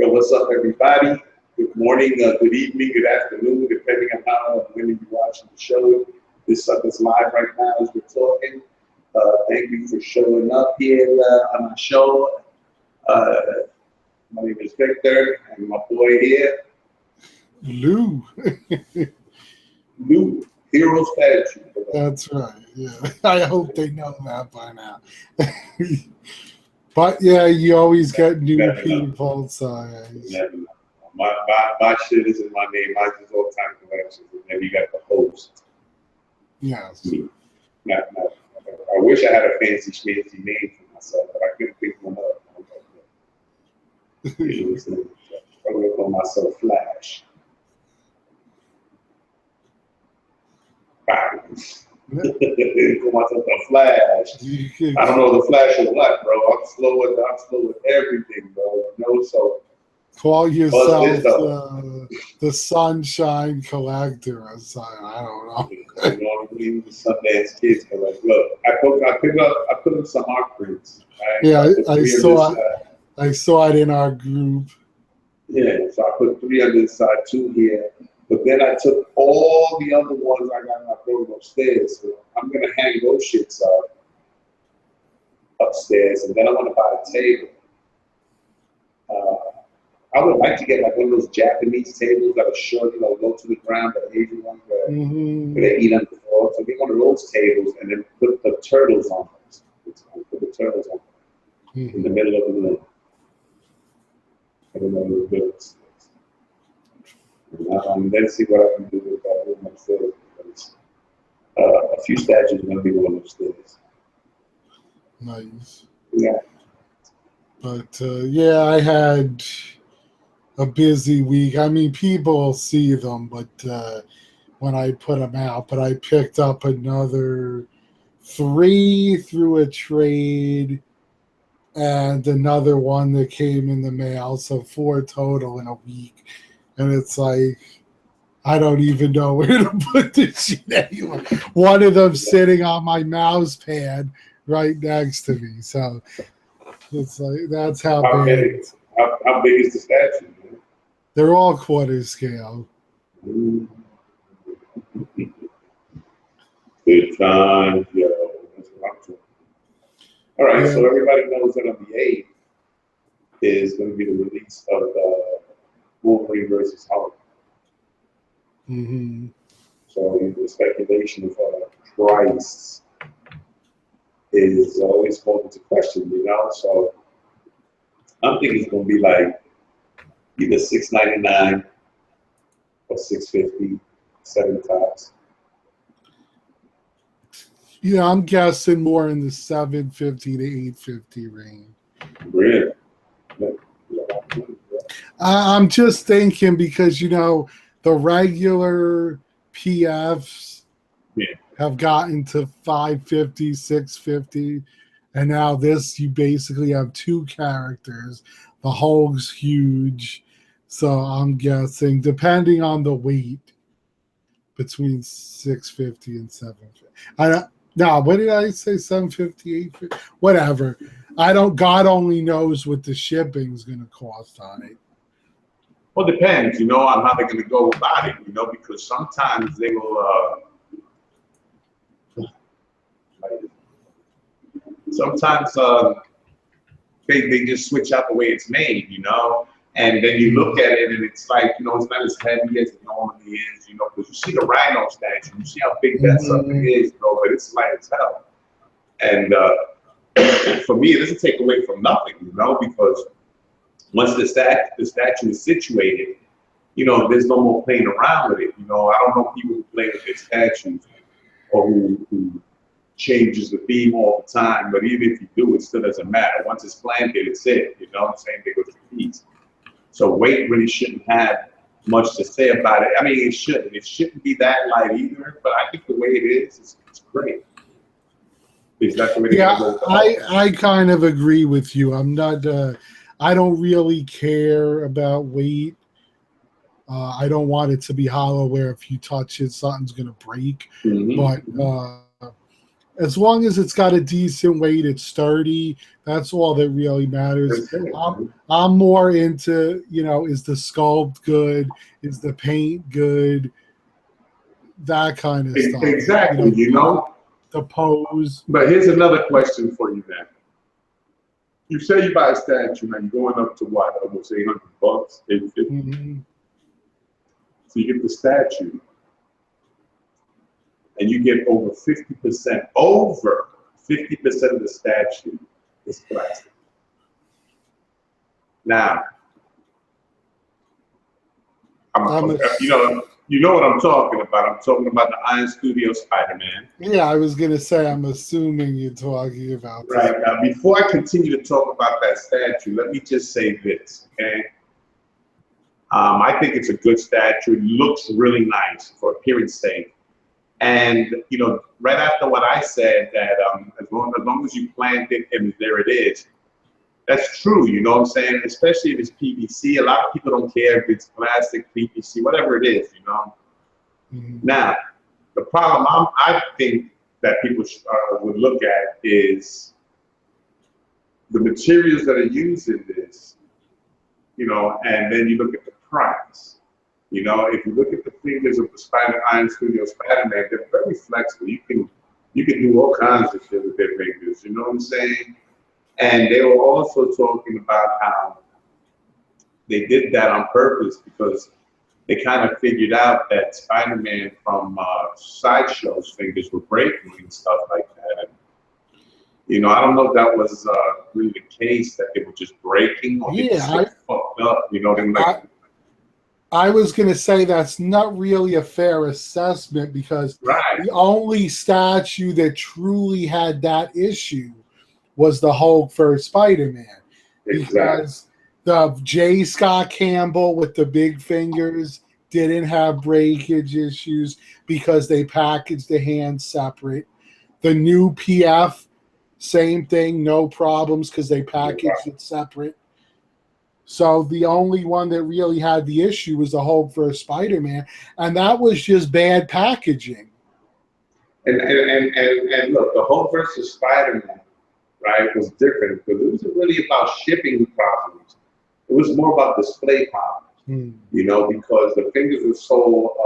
Yo, what's up, everybody? Good morning, good evening, good afternoon, depending on how when you're watching the show. This sucker's live right now as we're talking. Thank you for showing up here on our show. My name is Victor, and my boy here, Lou. Lou, hero statue. That's right. Yeah, I hope they know that by now. But yeah, you always get new people. So yeah. My shit isn't my name. Mine's just all time collections, and then you got the host. Yes. Not, I wish I had a fancy schmancy name for myself, but I couldn't pick one up. I'm gonna call myself Flash. Call myself the Flash. I don't know the Flash of what, bro. I'm slow with everything, bro. You know, so call yourself the Sunshine Collector or something. I don't know. You know what I mean? The Sundance Kids Collector. Look, I put up some art prints. Right? Yeah, I saw it in our group. Yeah, so I put 3 on this side, 2 here. But then I took all the other ones I got in my building upstairs. So I'm going to hang those shits up upstairs. And then I want to buy a table. I would like to get like one of those Japanese tables that are short, you know, low to the ground, the Asian ones where they eat on the floor. So get one of those tables and then put the turtles on them. Put the turtles on them in the middle of the room. I don't know what it is. And then see what I can do with that room upstairs. Because, a few statues are going to be going upstairs. Nice. Yeah. But yeah, I had a busy week. I mean, people see them, but when I put them out, but I picked up another 3 through a trade and another one that came in the mail, so 4 total in a week. And it's like, I don't even know where to put this shit anyway. One of them sitting on my mouse pad right next to me. So it's like, that's how big. How big is the statue? Man? They're all quarter scale. Good times, yo. That's what I'm talking. All right, so everybody knows that on the 8th is going to be the release of Wolverine versus Hulk. So the speculation of price is always called into question, you know. So I'm thinking it's going to be like either $6.99 or $6.50, 7 tops. Yeah, I'm guessing more in the $7.50 to $8.50 range. Really? I'm just thinking because, you know, the regular PFs have gotten to $5.50, $6.50, and now this, you basically have 2 characters. The Hulk's huge, so I'm guessing, depending on the weight, between $6.50 and $7.50. No, what did I say? $7.50, $8.50? Whatever. God only knows what the shipping's going to cost on it. Well, it depends, you know, on how they're going to go about it, you know, because sometimes they will, they just switch out the way it's made, you know, and then you look at it and it's like, you know, it's not as heavy as it normally is, you know, because you see the Rhino statue, you see how big that something is, you know, but it's light as hell. And for me, it doesn't take away from nothing, you know, because once the statue is situated, you know, there's no more playing around with it. You know, I don't know people who play with their statues or who changes the theme all the time, but even if you do, it still doesn't matter. Once it's planted, it's it. You know what I'm saying? They go to the piece. So weight really shouldn't have much to say about it. I mean, it shouldn't. It shouldn't be that light either, but I think the way it is, it's great. Is that the way I kind of agree with you. I'm not... I don't really care about weight. I don't want it to be hollow where if you touch it, something's going to break. But as long as it's got a decent weight, it's sturdy. That's all that really matters. That's it, man. I'm more into, is the sculpt good? Is the paint good? That kind of stuff. Exactly, The pose. But here's another question for you then. You say you buy a statue, now you're going up to what, almost $800, $850. Mm-hmm. So you get the statue, and you get over 50% of the statue is plastic. Now, you know what I'm talking about. I'm talking about the Iron Studio Spider-Man. Yeah, I was gonna say, I'm assuming you're talking about this. Right. Now, before I continue to talk about that statue, let me just say this, okay? I think it's a good statue. It looks really nice for appearance sake. And, right after what I said, that as long as you plant it and there it is, that's true, you know what I'm saying? Especially if it's PVC. A lot of people don't care if it's plastic, PVC, whatever it is, Mm-hmm. Now, the problem I think that people would look at is the materials that are used in this, and then you look at the price. If you look at the fingers of the Iron Studio Spider-Man, they're very flexible. You can do all kinds of shit with their fingers, you know what I'm saying? And they were also talking about how they did that on purpose because they kind of figured out that Spider-Man from Sideshow's fingers were breaking and stuff like that. And, I don't know if that was really the case, that they were just breaking or they just fucked up, I was going to say that's not really a fair assessment because the only statue that truly had that issue was the Hulk vs. Spider-Man. Exactly. Because the J. Scott Campbell with the big fingers didn't have breakage issues because they packaged the hands separate. The new PF, same thing, no problems because they packaged it separate. So the only one that really had the issue was the Hulk vs. Spider-Man, and that was just bad packaging. And look, the Hulk versus Spider-Man, right, was different because it wasn't really about shipping problems. It was more about display problems, because the fingers were so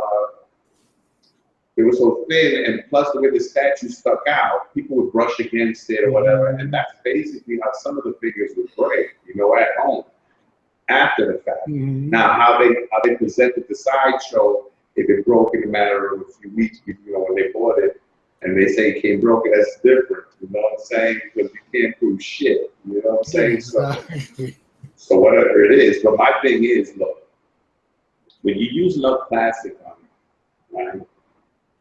thin, and plus the way the statue stuck out, people would brush against it or whatever, and that's basically how some of the figures would break, at home. After the fact. Mm-hmm. Now, how they presented the Sideshow, if it broke in a matter of a few weeks, when they bought it, and they say it came broken, that's different. You know what I'm saying? Because you can't prove shit. You know what I'm saying? Exactly. So whatever it is. But my thing is, look, when you use enough plastic on it, right?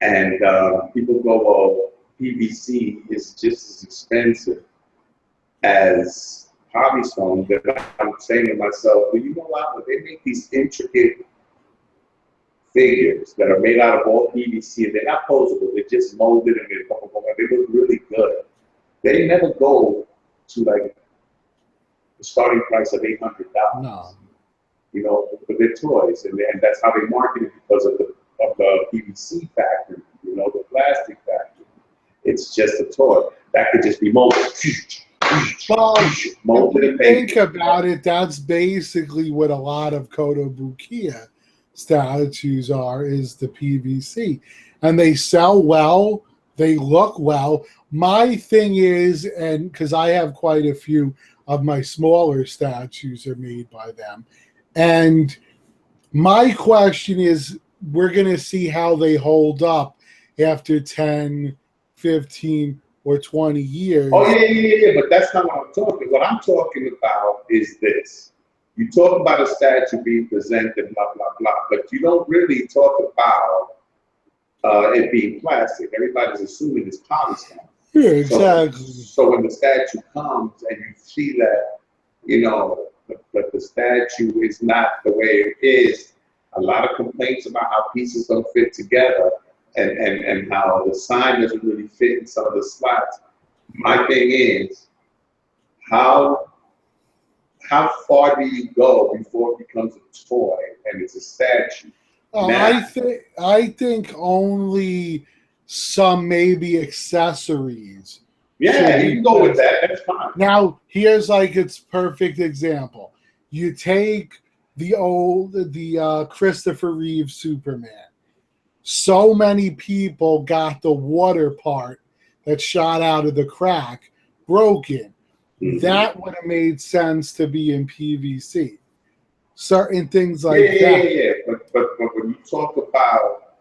And people go, well, PVC is just as expensive as Polystone, that I'm saying to myself, well, you know what? When they make these intricate figures that are made out of all PVC, and they're not posable, they're just molded and they look really good. They never go to like the starting price of $800. No. For their toys, and that's how they market it because of the PVC factor, the plastic factor. It's just a toy that could just be molded. Well, if you think about it, that's basically what a lot of Kotobukiya statues are, is the PVC. And they sell well, they look well. My thing is, and because I have quite a few of my smaller statues are made by them, and my question is, we're going to see how they hold up after 10, 15, or 20 years. Oh, yeah, but that's not what I'm talking. What I'm talking about is this. You talk about a statue being presented, blah, blah, blah, but you don't really talk about it being plastic. Everybody's assuming it's polystone. Yeah, exactly. So when the statue comes and you see that, that the statue is not the way it is, a lot of complaints about how pieces don't fit together, and how the sign doesn't really fit in some of the slots. My thing is, how far do you go before it becomes a toy and it's a statue? I think only some maybe accessories. Yeah, you can go with that. That's fine. Now, here's like its perfect example. You take the Christopher Reeve Superman. So many people got the water part that shot out of the crack broken. Mm-hmm. That would have made sense to be in PVC. Certain things like that. Yeah. But when you talk about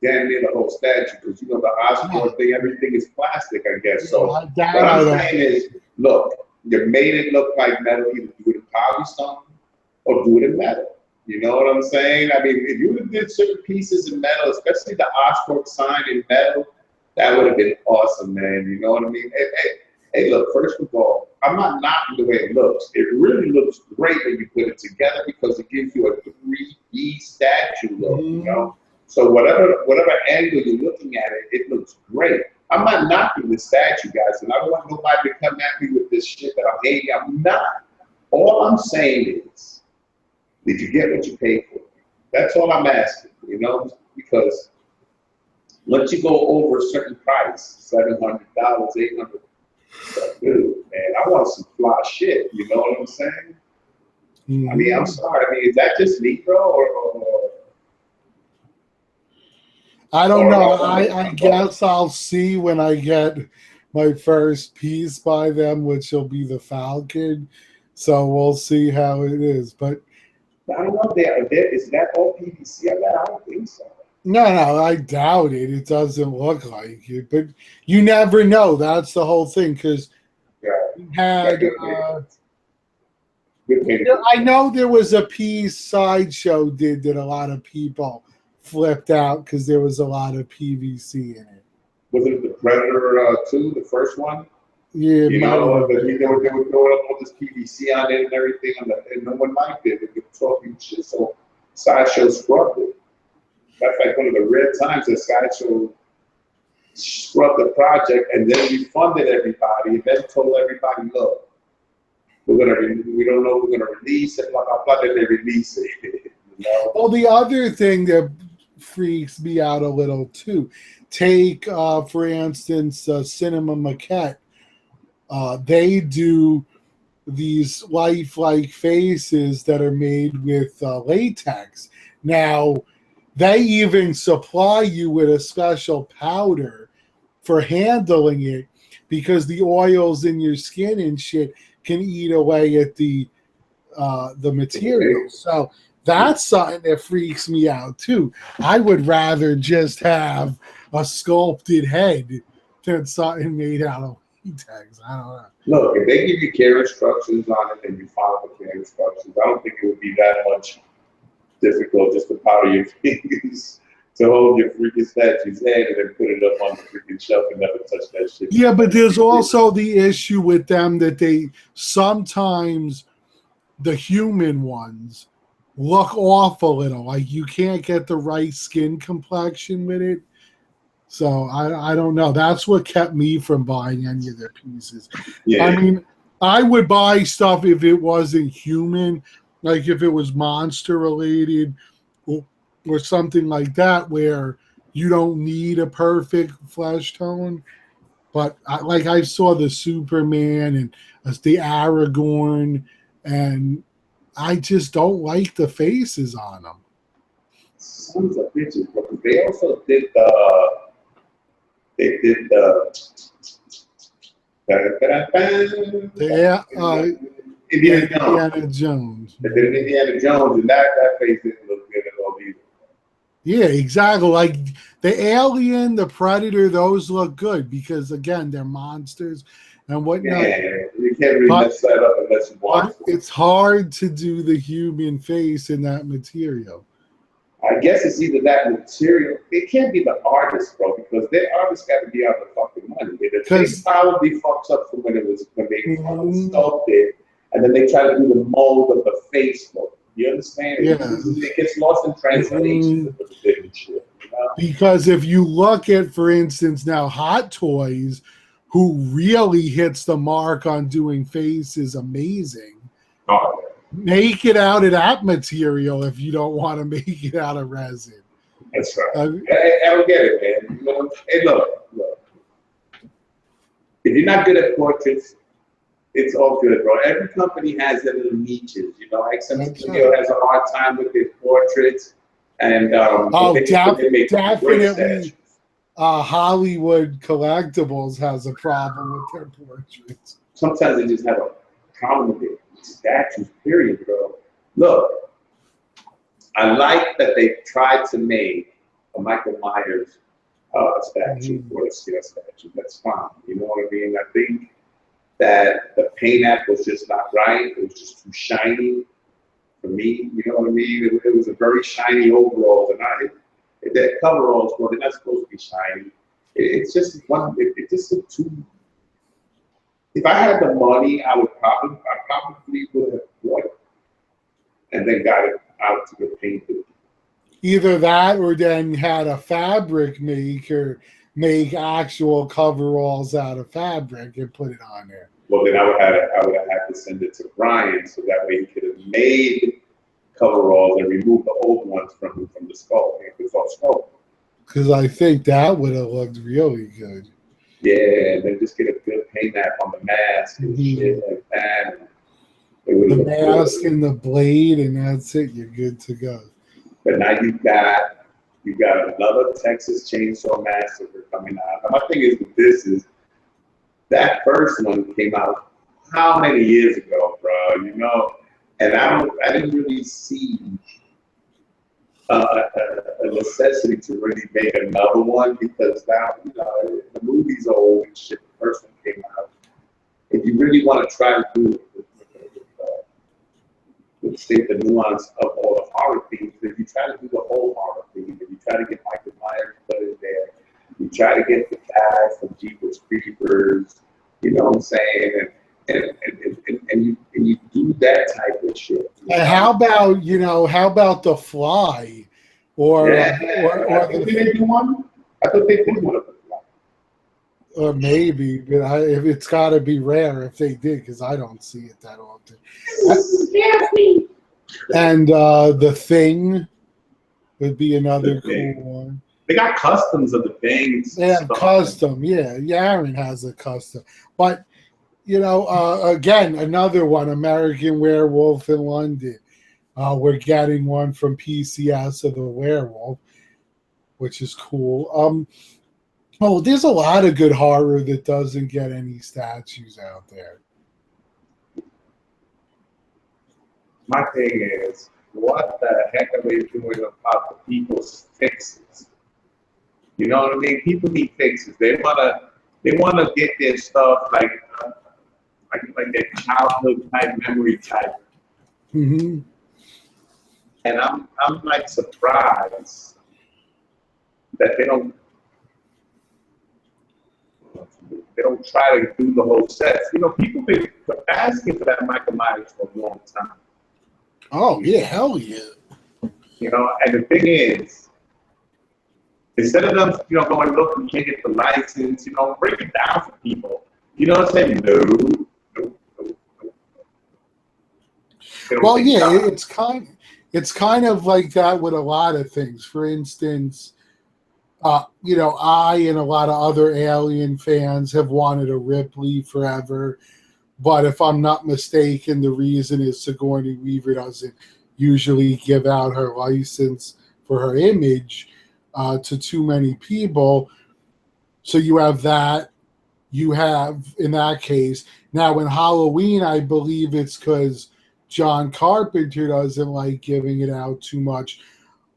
damn near the whole statue, because you know the Osborne thing, everything is plastic, I guess. So what I'm saying is, look, you made it look like metal. Either do it in polystone or do it in metal. You know what I'm saying? I mean, if you did certain pieces in metal, especially the Osborne sign in metal, that would have been awesome, man. You know what I mean? Hey, look, first of all, I'm not knocking the way it looks. It really looks great when you put it together because it gives you a 3D statue look, you know? So whatever angle you're looking at it, it looks great. I'm not knocking the statue, guys, and I don't want nobody to come at me with this shit that I'm hating. I'm not. All I'm saying is, did you get what you paid for? That's all I'm asking, you know? Because once you go over a certain price, $700, $800, dude, man, I want some fly shit. You know what I'm saying? Mm-hmm. I mean, I'm sorry. I mean, is that just me, bro? Or I don't know. I guess I'll see when I get my first piece by them, which will be the Falcon. So we'll see how it is. But I don't know. Is that all PVC? I don't think so. No, I doubt it. It doesn't look like it, but you never know. That's the whole thing. Because we had, I know there was a piece Sideshow did that a lot of people flipped out because there was a lot of PVC in it. Was it the Predator 2, the first one? Yeah, you know, they were throwing up all this PVC on it and everything, and no one liked it. They were talking shit, so Sideshow scrubbed it. That's like one of the rare times that Sideshow scrubbed the project and then refunded everybody and then told everybody, look, we don't know if we're gonna release it, blah blah blah. Then they release it. You know? Well, the other thing that freaks me out a little too, take for instance, Cinema Maquette. They do these lifelike faces that are made with latex. Now, they even supply you with a special powder for handling it because the oils in your skin and shit can eat away at the material. So that's something that freaks me out too. I would rather just have a sculpted head than something made out of latex. I don't know. Look, if they give you care instructions on it and you follow the care instructions, I don't think it would be that much difficult just to powder your fingers to hold your freaking statue's head and then put it up on the freaking shelf and never touch that shit. Yeah, but there's also the issue with them that they sometimes, the human ones, look off a little. Like you can't get the right skin complexion with it. So I don't know. That's what kept me from buying any of their pieces. Yeah. I mean, I would buy stuff if it wasn't human, like if it was monster related or something like that, where you don't need a perfect flesh tone. But I saw the Superman and the Aragorn, and I just don't like the faces on them. Sons of bitches, but they also did Indiana Jones. They did Indiana Jones, and that face didn't look good at all either. Yeah, exactly. Like the Alien, the Predator, those look good because again, they're monsters and whatnot. Yeah, you can't really mess that up unless you want to. It's hard to do the human face in that material. I guess it's either that material. It can't be the artist, bro, because their artists got to be out of the fucking money. The thing probably fucks up from when they sculpted, and then they try to do the mold of the face look. You understand? Yeah. It gets lost in translation with the different shit. You know? Because if you look at, for instance, now Hot Toys, who really hits the mark on doing faces amazing. Oh, yeah. Make it out of that material if you don't want to make it out of resin. That's right. I don't get it, man. know, hey, look. If you're not good at portraits, it's all good, bro. Every company has their little niches, you know. Like some studio has a hard time with their portraits, and they make great definitely. Hollywood Collectibles has a problem with their portraits. Sometimes they just have a problem with it. Statues, period, bro. Look, I like that they tried to make a Michael Myers statue or a scale statue. That's fine. You know what I mean? I think that the paint app was just not right. It was just too shiny for me. You know what I mean? It was a very shiny overall, and that coveralls, well, they're not supposed to be shiny. It's just one. It just looked too. If I had the money, I probably would have bought it and then got it out to get painted. Either that, or then had a fabric maker make actual coveralls out of fabric and put it on there. Well, then I would have had to send it to Brian so that way he could have made coveralls and removed the old ones from the skull. Because I think that would have looked really good. Yeah, and then just get a good paint app on the mask and shit like that. The mask and the blade, and that's it. You're good to go. But now you got another Texas Chainsaw Massacre coming out. And my thing is with this is that first one came out how many years ago, bro? You know, and I didn't really see a necessity to really make another one because now, you know, the movie's old and shit. The first one came out. If you really want to try to do it with say the nuance of all the horror themes, if you try to do the whole horror theme, if you try to get Michael Myers put in there, you try to get the guy from Jeepers Creepers, you know what I'm saying, and you do that type of shit. And how about The Fly? Or did they do one? I thought they did one of The Fly. Or maybe, but if it's got to be rare if they did, because I don't see it that often. And The Thing would be another cool one. They got customs of the things. They have custom, yeah. Aaron has a custom. But, you know, again, another one, American Werewolf in London. We're getting one from PCS of the Werewolf, which is cool. There's a lot of good horror that doesn't get any statues out there. My thing is, what the heck are they doing about the people's fixes? You know what I mean? People need fixes. They wanna get their stuff like their childhood type memory type. Mm-hmm. And I'm like surprised that they don't try to do the whole sets. You know, people been asking for that Michael Myers for a long time. Oh yeah, hell yeah. You know, and the thing is, instead of them, you know, going look, you can't get the license, you know, break it down for people. You know what I'm saying? No. Well, yeah, it's kind of like that with a lot of things. For instance, you know, I and a lot of other Alien fans have wanted a Ripley forever. But if I'm not mistaken, the reason is Sigourney Weaver doesn't usually give out her license for her image to too many people. So you have that. You have, in that case, now in Halloween, I believe it's because John Carpenter doesn't like giving it out too much.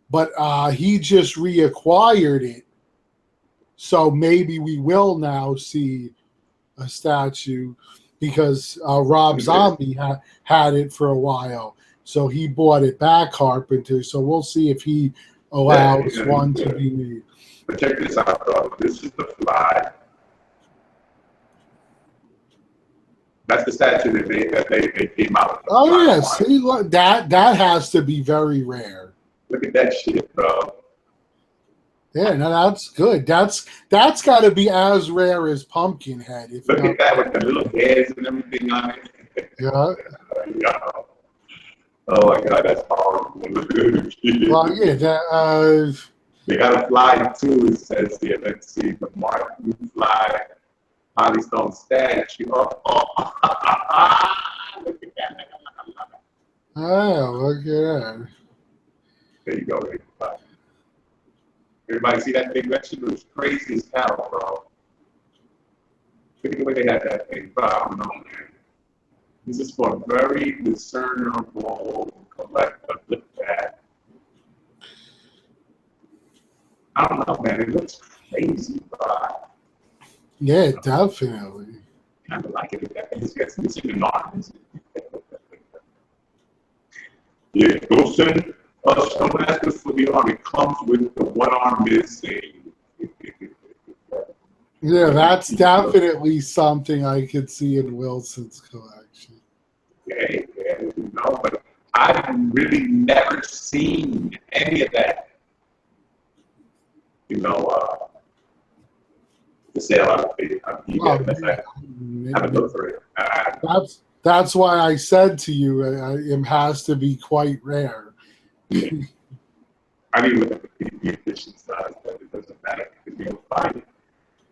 But he just reacquired it. So maybe we will now see a statue because Rob Zombie had it for a while. So he bought it back, Carpenter. So we'll see if he allows one to be made. But check this out, bro. This is The Fly. That's the statue that they came out with. Oh, yeah. See, look, that has to be very rare. Look at that shit, bro. Yeah, no, that's good. That's got to be as rare as Pumpkinhead. Look at that with the little hairs and everything on it. Yeah. Oh my God, that's horrible. Well, yeah, They got a fly too, it says here. Let's see, the Martin fly, Polystone statue. Oh, look at that. Oh, look at that. There you go. Everybody see that thing? That shit was crazy as hell, bro. Look at the way they had that thing, bro. I don't know, man. This is for a very discernible collector. Look at that. I don't know, man. It looks crazy, bro. Yeah, definitely. Kind of like it. It's in an art. Yeah, go send us some masters for the arm. It comes with the one arm missing. Yeah, that's definitely something I could see in Wilson's collection. Yeah, you know, but I've really never seen any of that. You know, to say a lot of things. I haven't looked for it. That's why I said to you, it has to be quite rare. Yeah. I didn't look at the edition size, but it doesn't matter because you'll find it.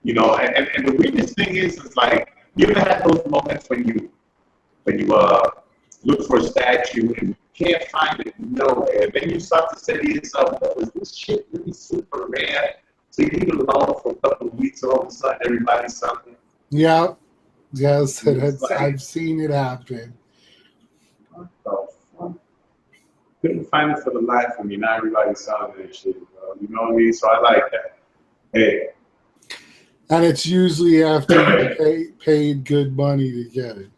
You know, and the weirdest thing is like you ever had those moments when you look for a statue and you can't find it nowhere. Then you start to say to yourself, "Oh, is this shit really super rare?" So you leave it alone for a couple of weeks, all of a sudden everybody's something. Yeah, yes, I've seen it happen. What the fuck? Couldn't find it for the life of me. Now everybody's selling that shit, bro. You know what I mean? So I like that. Hey. And it's usually after you paid good money to get it.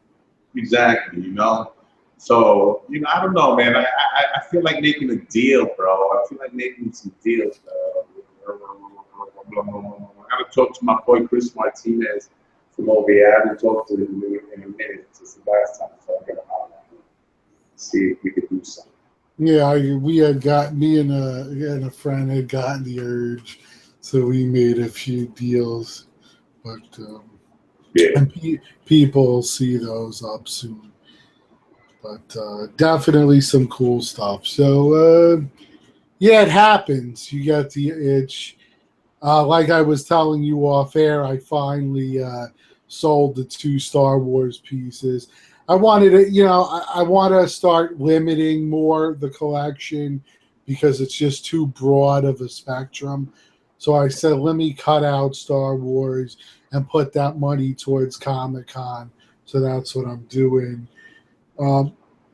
Exactly, you know. So, you know, I don't know, man. I feel like making a deal, bro. I feel like making some deals. I gotta talk to my boy Chris Martinez from over here. I haven't talked to him in a minute since the last time, so I'm gonna see if we could do something. Yeah, me and a friend had gotten the urge, so we made a few deals, but yeah. And people will see those up soon. But definitely some cool stuff. So yeah, it happens. You get the itch. Like I was telling you off air, I finally sold the 2 Star Wars pieces. I wanted to, I want to start limiting more the collection because it's just too broad of a spectrum. So I said, let me cut out Star Wars and put that money towards Comic-Con. So that's what I'm doing.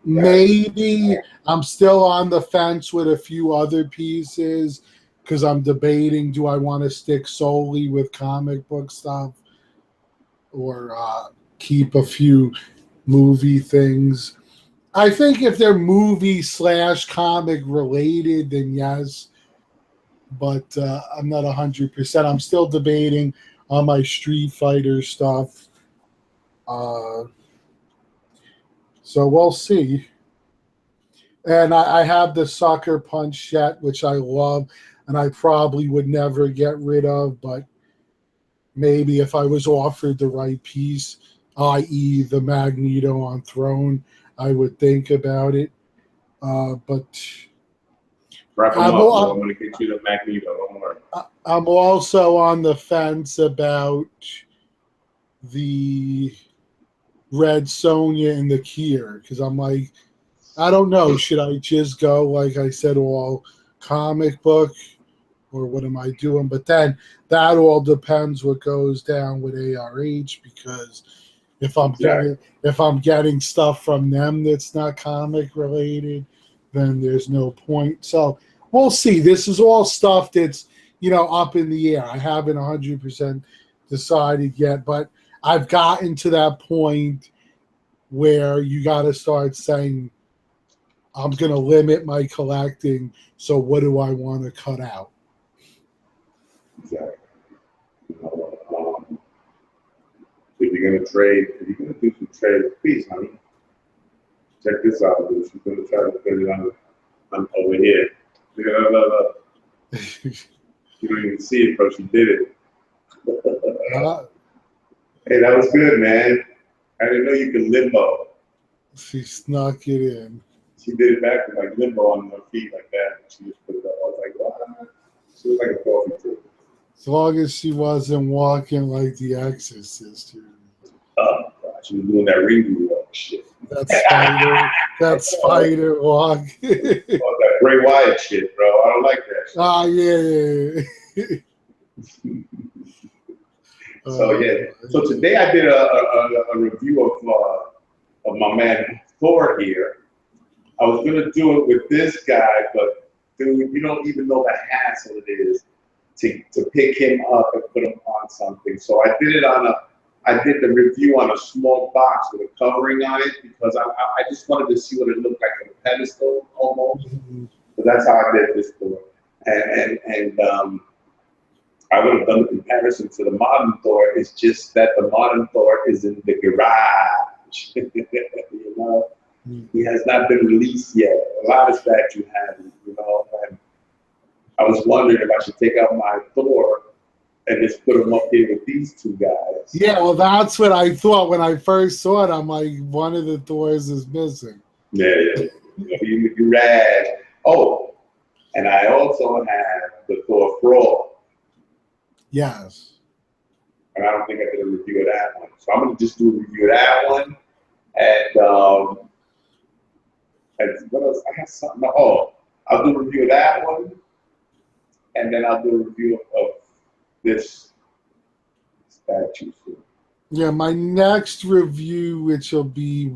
Maybe I'm still on the fence with a few other pieces because I'm debating, do I want to stick solely with comic book stuff or keep a few movie things? I think if they're movie/comic related, then yes. But I'm not 100%. I'm still debating on my Street Fighter stuff. So we'll see. And I have the Sucker Punch set, which I love, and I probably would never get rid of, but maybe if I was offered the right piece, i.e. the Magneto on Throne, I would think about it. But Wrap them up. I'm going to get you the Magneto. Don't worry. I'm also on the fence about the Red Sonja and the Kier because I'm like, I don't know. Should I just go, like I said, all comic book or what am I doing? But then that all depends what goes down with ARH because if I'm getting stuff from them that's not comic related, then there's no point. So we'll see. This is all stuff that's, up in the air. I haven't 100% decided yet, but I've gotten to that point where you got to start saying, I'm going to limit my collecting, so what do I want to cut out? Exactly. If you're going to trade, if you're going to do some trade, please, honey, check this out, dude. She's going to try to put it on over here. Look. You don't even see it, bro. She did it. Hey, that was good, man. I didn't know you could limbo. She snuck it in. She did it back with like limbo on her feet like that. She just put it up. I was like, what? She was like a coffee table. As long as she wasn't walking like the Exorcist. Oh, God, she was doing that ring walk shit. That spider walk. Oh, that Bray Wyatt shit, bro. I don't like that shit. Oh, yeah. So yeah. So today I did a review of my man Thor here. I was gonna do it with this guy, but dude, you don't even know the hassle it is to pick him up and put him on something. So I did the review on a small box with a covering on it because I just wanted to see what it looked like on a pedestal almost. So that's how I did this Thor. And I would have done the comparison to the modern Thor. It's just that the modern Thor is in the garage. You know, he has not been released yet. A lot of statues haven't. You know, and I was wondering if I should take out my Thor and just put him up here with these two guys. Yeah, well, that's what I thought when I first saw it. I'm like, one of the Thors is missing. Yeah. You rad. Oh, and I also have the Thor Frog. Yes. And I don't think I did a review of that one. So I'm going to just do a review of that one. And what else? I have something. Oh, I'll do a review of that one. And then I'll do a review of this statue. Yeah, my next review, which will be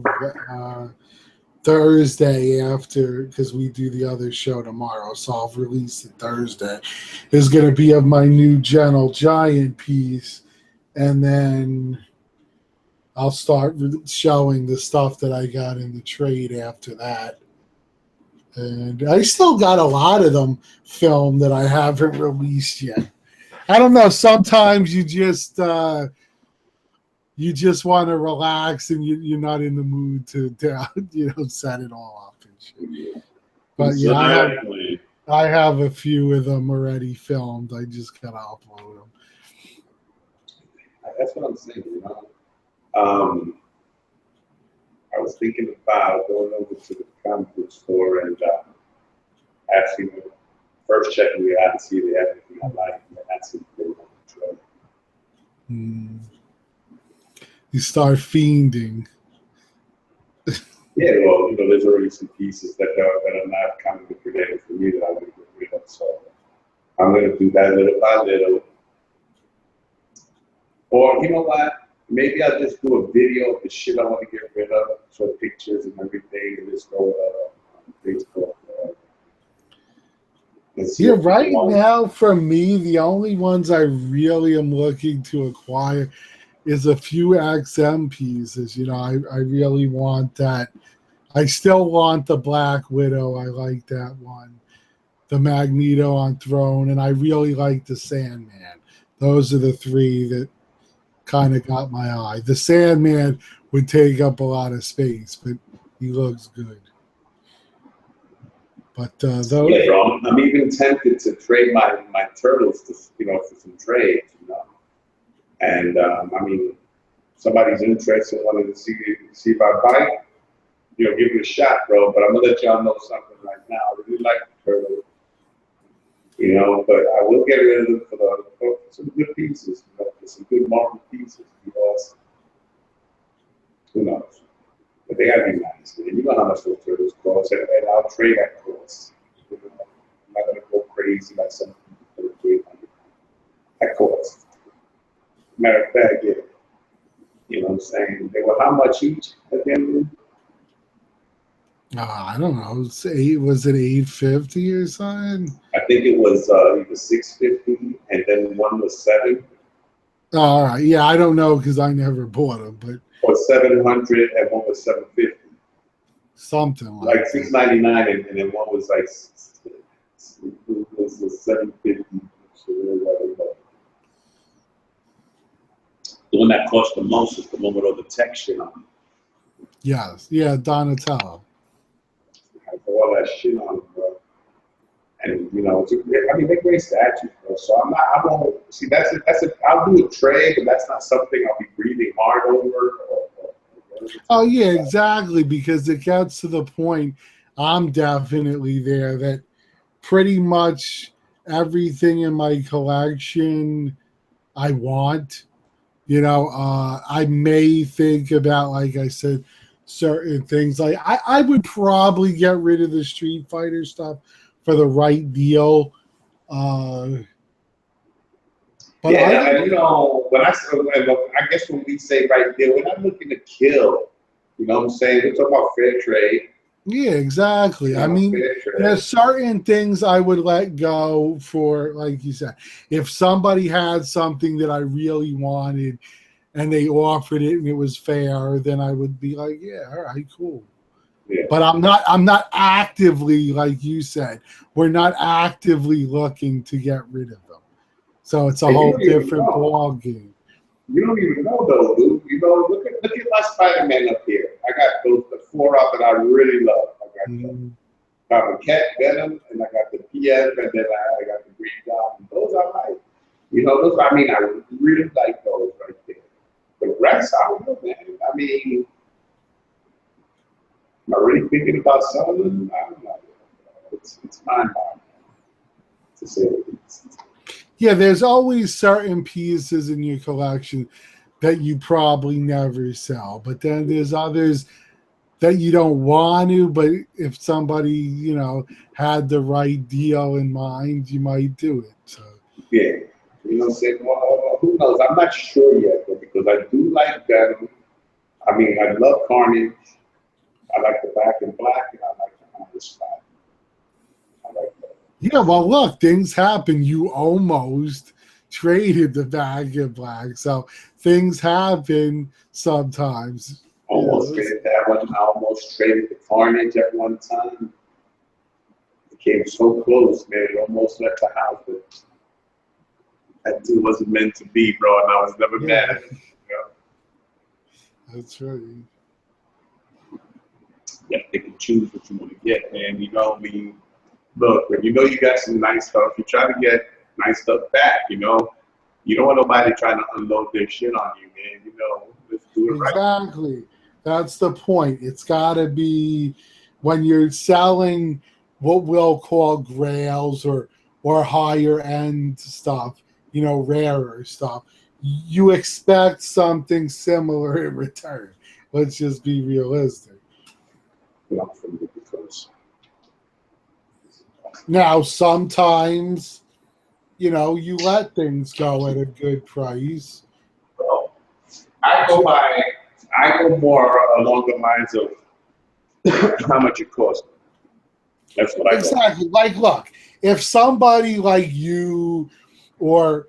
Thursday after, because we do the other show tomorrow, so I'll release it Thursday, is going to be of my new Gentle Giant piece. And then I'll start showing the stuff that I got in the trade after that. And I still got a lot of them filmed that I haven't released yet. I don't know. Sometimes you just want to relax and you're not in the mood to set it all up and shit. But yeah, I have a few of them already filmed. I just gotta upload them. That's what I'm saying. You know, I was thinking about going over to the comic book store and actually first checking it out and see if they have anything I like, and then that's if they want to trade. You start fiending. Yeah, well, you know, there's already some pieces that are not comic book related for me that I'm going to get rid of. So I'm going to do that little by little. Or you know what? Maybe I'll just do a video of the shit I want to get rid of, show pictures and everything, and just go on Facebook. Yeah, right now for me, the only ones I really am looking to acquire is a few XM pieces. You know, I really want that. I still want the Black Widow. I like that one. The Magneto on Throne, and I really like the Sandman. Those are the three that kind of got my eye. The Sandman would take up a lot of space, but he looks good. But those. Yeah, bro. I'm even tempted to trade my turtles to for some trades, you know. And I mean, somebody's interested, wanted to see if I bite, give it a shot, bro. But I'm gonna let y'all know something right now. I really like the turtle, but I will get rid of them for some good pieces, for some good market pieces, because who knows? But they gotta be nice, man. You know how much those turtles cost, and I'll trade at cost. I'm not gonna go crazy like some people do at cost. Matter of fact, yeah. You know what I'm saying? They were how much each again? I don't know. Was it $850 or something? I think it was either $650 and then one was $700. All right. Yeah, I don't know because I never bought them, but or $700 and one was $750. Something like $699 and then one was like $750. The one that cost the most is the one with all the texture on it. Yes. Yeah, Donatello. Has all that shit on it, bro. And they're great statues, bro. So I won't see. I'll do a trade, but that's not something I'll be breathing hard over. Oh yeah, exactly. Because it gets to the point. I'm definitely there that pretty much everything in my collection I want. I may think about, like I said, certain things. Like I would probably get rid of the Street Fighter stuff for the right deal. Uh, but Yeah, and I guess when we say right there, we're not looking to kill. You know what I'm saying? We're talking about fair trade. yeah, exactly. I mean, Fair trade. there's certain things I would let go for, like you said, if somebody had something that I really wanted and they offered it and it was fair, then I would be like, yeah, all right, cool. Yeah. But I'm not actively, like you said, we're not actively looking to get rid of them. So it's a And you whole don't even different know. ball game. You don't even know though, dude. Look at my Spider-Man up here. I got the four out that I really love. I got the Cat Venom, and I got the PF, and then I got the Green Goblin. Those I like. I really like those right there. The rest, I don't know, man. I mean, am I really thinking about selling them? I don't know. It's mind-boggling, to say the least. Yeah, there's always certain pieces in your collection that you probably never sell, but then there's others that you don't want to, but if somebody, had the right deal in mind, you might do it. So Yeah. Well, who knows? I'm not sure yet, though, because I do like Venom. I mean, I love Carnage. I like the Back in Black, and I like the Honor Spot. I like that. yeah, well, look, things happen. You almost traded the Back in Black, so things happen sometimes. Almost traded that one. I almost traded the Carnage at one time. It came so close, man. It almost left the house, but that dude wasn't meant to be, bro, and I was never mad at him. That's right. Yeah, they can choose what you want to get, man. Look, when you got some nice stuff, you try to get nice stuff back, You don't want nobody trying to unload their shit on you, man. Let's do it right. Exactly. That's the point. It's got to be when you're selling what we'll call grails or higher end stuff, rarer stuff. You expect something similar in return. Let's just be realistic. Now, sometimes, you let things go at a good price. Well, I go more along the lines of how much it costs. That's what I go. Exactly. Like, look, if somebody like you or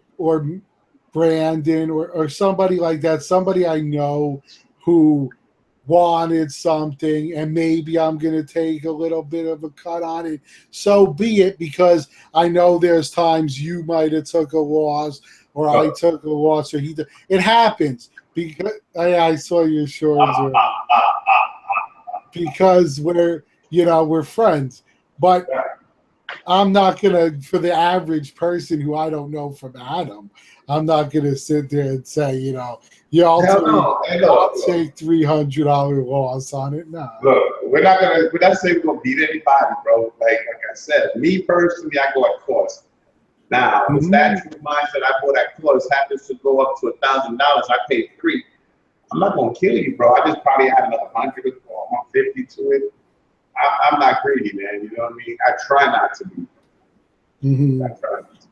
Brandon or somebody like that, somebody I know who wanted something and maybe I'm going to take a little bit of a cut on it, so be it, because I know there's times you might have took a loss or I took a loss or it happens because I saw your shorts because we're friends, but I'm not going to, for the average person who I don't know from Adam, I'm not going to sit there and say, I'll take $300 loss on it. No. Look, we're not saying we're gonna beat anybody, bro. Like I said, me personally, I go at cost. Now, the statute of mine that I bought at cost happens to go up to $1,000. I paid $3. I'm not gonna kill you, bro. I just probably add another 100 or 150 to it. I'm not greedy, man. You know what I mean? I try not to be. I try not to.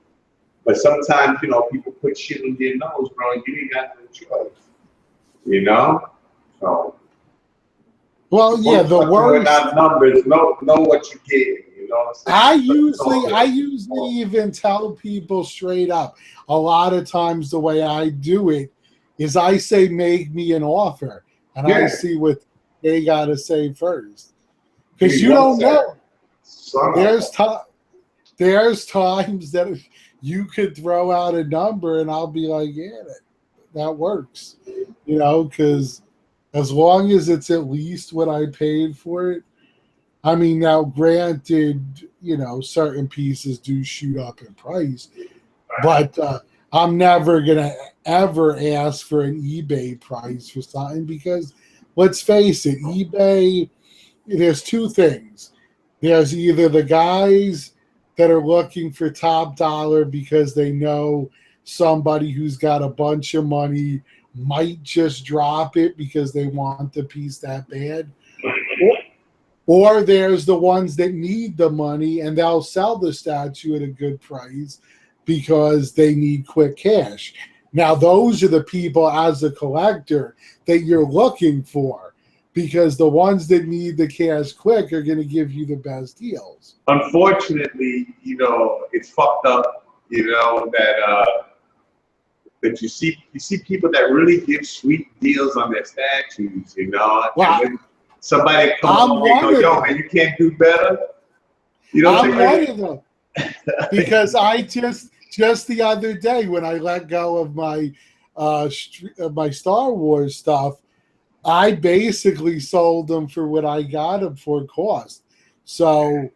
But sometimes, people put shit on their nose, bro, and you ain't got no choice. So. Well, yeah, the worst. Numbers, know what you get. I usually even tell people straight up. A lot of times, the way I do it is I say, "Make me an offer," and I see what they got to say first, because you don't know. There's times that you could throw out a number, and I'll be like, "Yeah, that works," because as long as it's at least what I paid for it. I mean, now granted, certain pieces do shoot up in price, but I'm never gonna ever ask for an eBay price for something because, let's face it, eBay. There's two things. There's either the guys that are looking for top dollar because they know somebody who's got a bunch of money might just drop it because they want the piece that bad. Or there's the ones that need the money and they'll sell the statue at a good price because they need quick cash. Now, those are the people as a collector that you're looking for, because the ones that need the cash quick are going to give you the best deals. Unfortunately, it's fucked up, that you see people that really give sweet deals on their statues, Well, and then somebody comes along and goes, yo, man, you can't do better. I'm one of them. Because I just the other day when I let go of my Star Wars stuff, I basically sold them for what I got them for cost. So,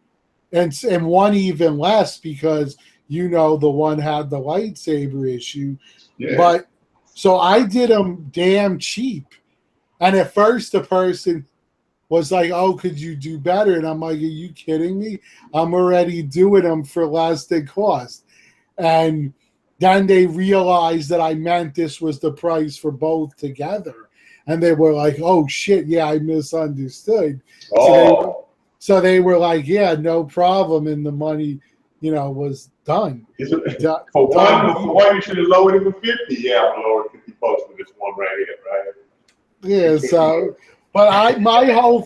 and one even less because the one had the lightsaber issue. Yeah. But so I did them damn cheap. And at first the person was like, oh, could you do better? And I'm like, are you kidding me? I'm already doing them for less than cost. And then they realized that I meant this was the price for both together. And they were like, oh, shit, yeah, I misunderstood. Oh. So they were like, yeah, no problem. And the money, was done. For one, you should have lowered it for 50. Yeah, I'm lowered 50 bucks for this one right here, right? Yeah, so... But my whole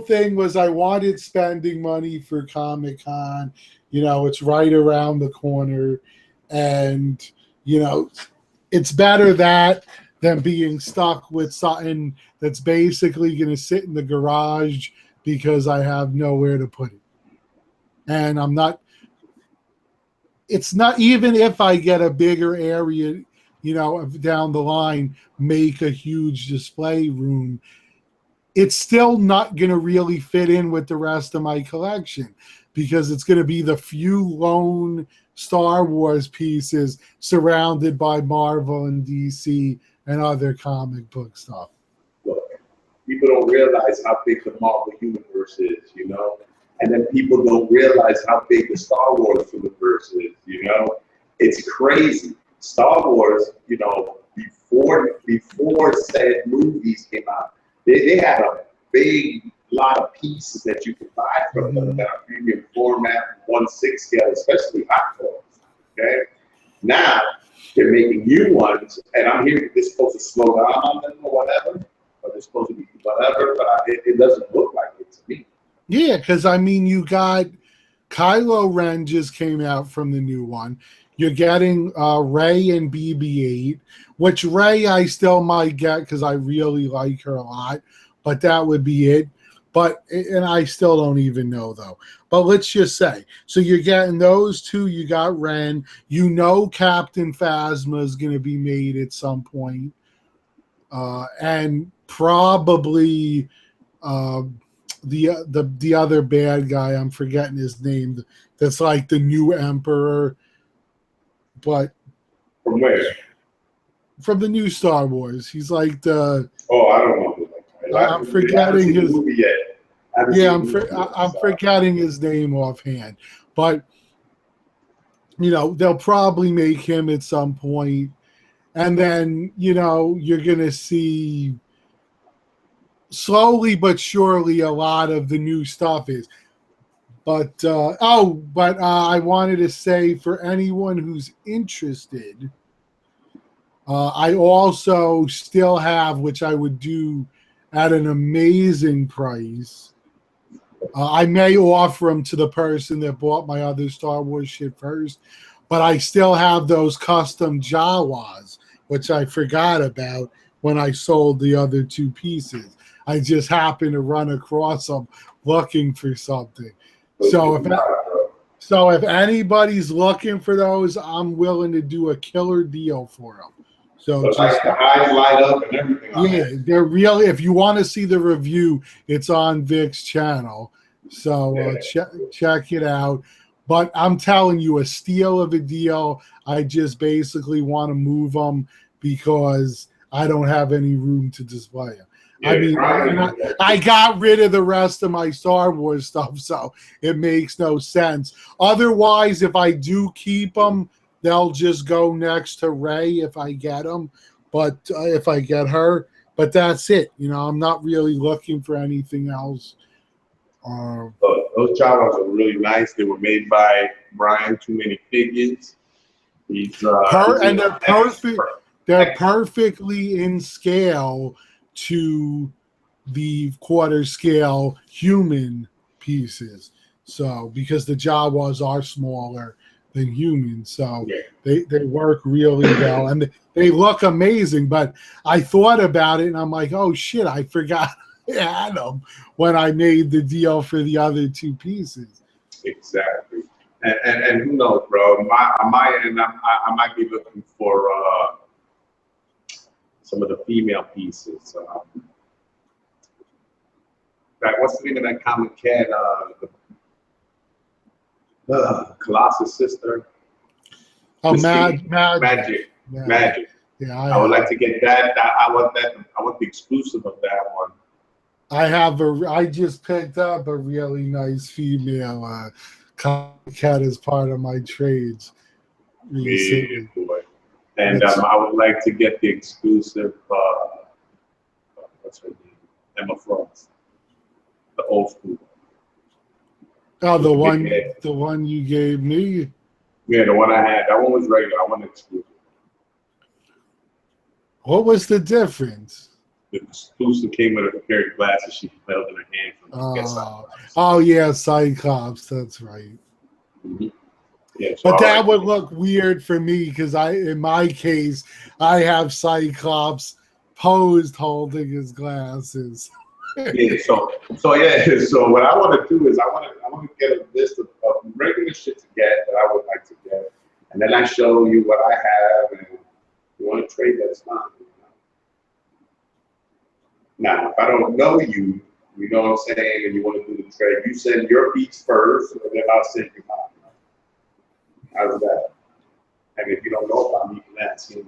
thing was I wanted spending money for Comic-Con. It's right around the corner, and it's better that than being stuck with something that's basically going to sit in the garage because I have nowhere to put it. And it's not, even if I get a bigger area, down the line, make a huge display room, it's still not going to really fit in with the rest of my collection because it's going to be the few lone Star Wars pieces surrounded by Marvel and DC and other comic book stuff. Look, people don't realize how big the Marvel universe is, and then people don't realize how big the Star Wars universe is, It's crazy. Star Wars, before said movies came out, they had a big lot of pieces that you could buy from them that are premium format, 1/6 scale, especially Hot Toys. Okay, now they're making new ones, and I'm hearing they're supposed to slow down on them or whatever, or they're supposed to be whatever, but it doesn't look like it to me. Yeah, because you got Kylo Ren just came out from the new one. You're getting Rey and BB-8, which Rey I still might get because I really like her a lot, but that would be it. And I still don't even know though. But let's just say, so you're getting those two. You got Ren. Captain Phasma is going to be made at some point, and probably the other bad guy. I'm forgetting his name. That's like the new Emperor. But from where? From the new Star Wars. He's like the. Oh, I don't know. I'm forgetting his. Movie yet. I'm forgetting his name offhand, but they'll probably make him at some point, and then you're gonna see slowly but surely a lot of the new stuff is. But I wanted to say for anyone who's interested, I also still have, which I would do at an amazing price. I may offer them to the person that bought my other Star Wars shit first, but I still have those custom Jawas, which I forgot about when I sold the other two pieces. I just happened to run across them looking for something. So if anybody's looking for those, I'm willing to do a killer deal for them. So just, like the eyes light up and everything. Yeah, they're really. If you want to see the review, it's on Vic's channel. So check it out. But I'm telling you, a steal of a deal. I just basically want to move them because I don't have any room to display them. I Yeah, mean, Brian and did that. I got rid of the rest of my Star Wars stuff, so it makes no sense. Otherwise, if I do keep them, they'll just go next to Rey if I get them, but if I get her. But that's it. You know, I'm not really looking for anything else. Those Jawas are really nice. They were made by Brian. Too Many Figures. He's And they're perfect. They're expert. perfectly in scale to the quarter scale human pieces. So because the Jawas are smaller than humans, so Yeah. they work really well and they look amazing. But I thought about it and I'm like, oh shit, I forgot I had them when I made the deal for the other two pieces. Exactly. And who knows, bro? On my end, I might be looking for some of the female pieces. What's the name of that comic cat? The Colossus sister. Oh, Mystique. magic. Magic. Yeah, I would like to get that. I want that. I want the exclusive of that one. I just picked up a really nice female cat as part of my trades Yeah, recently. boy. And I would like to get the exclusive. What's her name? Emma Frost, the old school. Oh, With big head. the one you gave me. Yeah, the one I had. That one was regular. I want exclusive. What was the difference? The exclusive came with a pair of glasses she held in her hand from the Oh yeah, Cyclops. That's right. Mm-hmm. Yeah, so But that would look weird for me because in my case, I have Cyclops posed holding his glasses. yeah, so yeah, so what I want to do is I want to get a list of regular shit to get that I would like to get, and then I show you what I have, and if you want to trade, that's fine. Now, if I don't know you, you know what I'm saying, and you want to do the trade, you send your beats first, and then I'll send you mine. How's that? And if you don't know about me, you can ask him.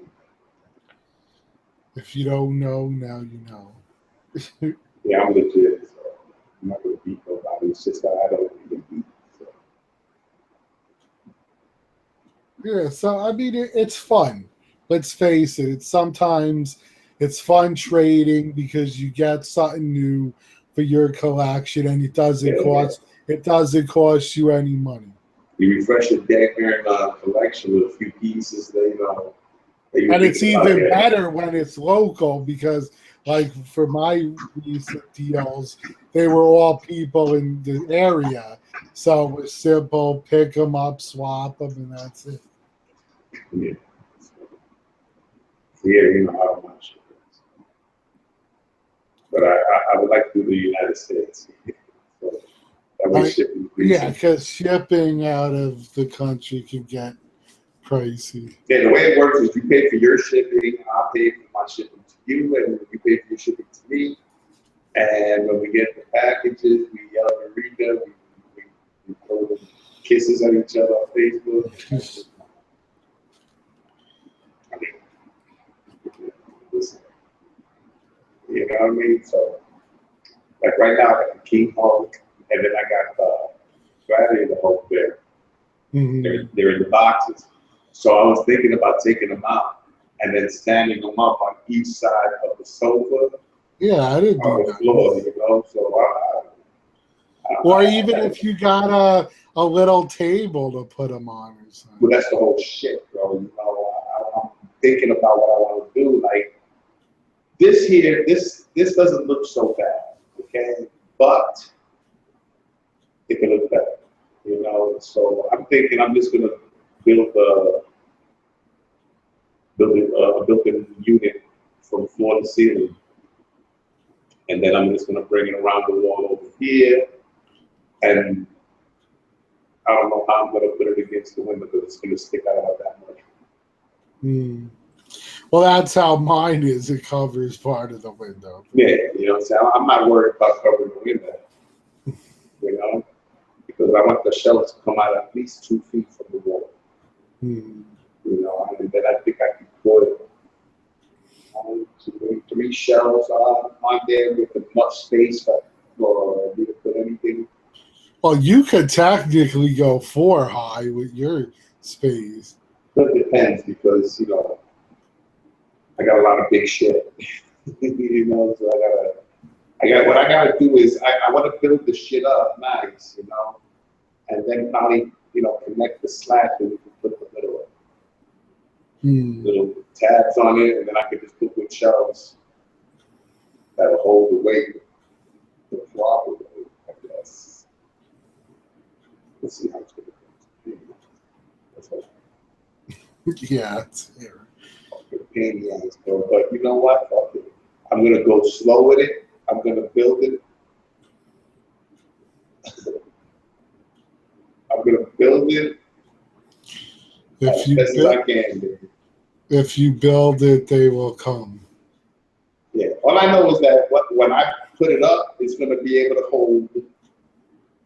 If you don't know, now you know. Yeah, I'm legit. So I'm not going to beat nobody. It's just that I don't really beat. So. Yeah, so I mean, it's fun. Let's face it. It's fun trading because you get something new for your collection, and it doesn't cost you any money. You refresh your deck during collection with a few pieces that And it's even better when it's local because, like, for my recent deals, they were all people in the area. So it was simple, pick them up, swap them, and that's it. Yeah. Yeah, you know how much it is. But I would like to do the United States. So that way shipping because shipping out of the country can get pricey. Yeah, the way it works is you pay for your shipping, I pay for my shipping to you, and you pay for your shipping to me. And when we get the packages, we yell at Rita, we throw kisses at each other on Facebook. I mean, listen, you know what I mean? So, like right now, I got the King Hulk, and then I got the Gladiator Hulk there. Mm-hmm. They're in the boxes. So I was thinking about taking them out and then standing them up on each side of the sofa. Yeah, I didn't do the floor, you know. So or even if you got a little table to put them on or something. Well, that's the whole shit, bro. You know, I'm thinking about what I want to do. Like this here, this doesn't look so bad, okay? But it can look better, you know. So I'm thinking I'm just gonna build a built-in unit from floor to ceiling. And then I'm just gonna bring it around the wall over here. And I don't know how I'm gonna put it against the window because it's gonna stick out about that much. Hmm. Well, that's how mine is. It covers part of the window. Yeah, you know what I'm saying? I'm not worried about covering the window, you know, because I want the shelves to come out at least 2 feet from the wall. Hmm. You know, and then I think I can put Three shelves on there with enough space for me to put anything. Well, you could technically go 4 high with your space. But it depends because, I got a lot of big shit. So what I gotta do is I want to build the shit up nice, and then probably, connect the slats and we can put the little tabs on it, and then I can just put with shelves that'll hold the weight, the proper weight, I guess. Let's see how it's gonna be. Yeah, it's here. Pain in the ass, bro. But you know what? Fuck it. I'm gonna go slow with it. I'm gonna build it. I'm gonna build it as best as I can. Baby. If you build it, they will come. Yeah. All I know is that when I put it up, it's gonna be able to hold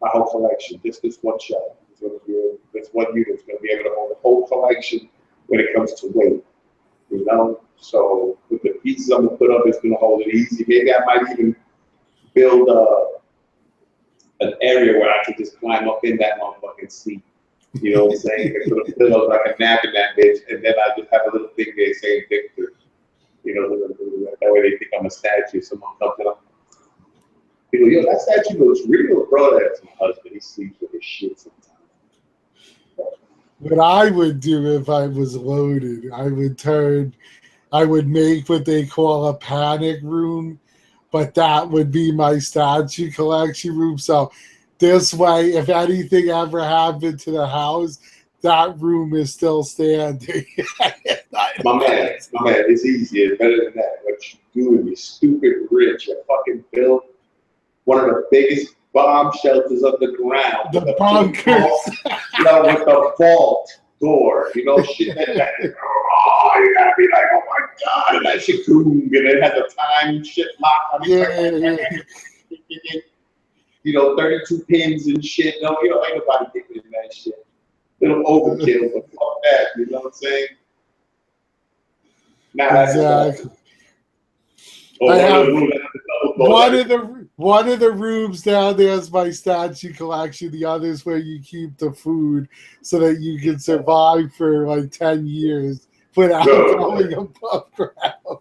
my whole collection. Just this one shelf. It's gonna be this one unit. It's gonna be able to hold the whole collection when it comes to weight. So with the pieces I'm gonna put up, it's gonna hold it easy. Maybe I might even build an area where I can just climb up in that motherfucking seat. You know what I'm saying? And put a pillow like a nap in that bitch, and then I just have a little thing there saying Victor. That way they think I'm a statue. Someone comes up. People, yo, that statue looks real, bro. That's my husband. He sleeps with his shit sometimes. What I would do if I was loaded, I would make what they call a panic room, but that would be my statue collection room. So this way, if anything ever happened to the house, that room is still standing. my man, it's easy. It's better than that. What you do is you're stupid rich. You fucking build one of the biggest bomb shelters underground. The bunkers. With the vault door. Shit that you gotta be like, oh my God, and that shit cool. And it has a time shit lock on it. Yeah. 32 pins and shit. Ain't nobody getting in that shit. Little overkill, but fuck that. You know what I'm saying? Nah, exactly. One of the rooms down there is my statue collection. The other is where you keep the food so that you can survive for like 10 years without going above ground.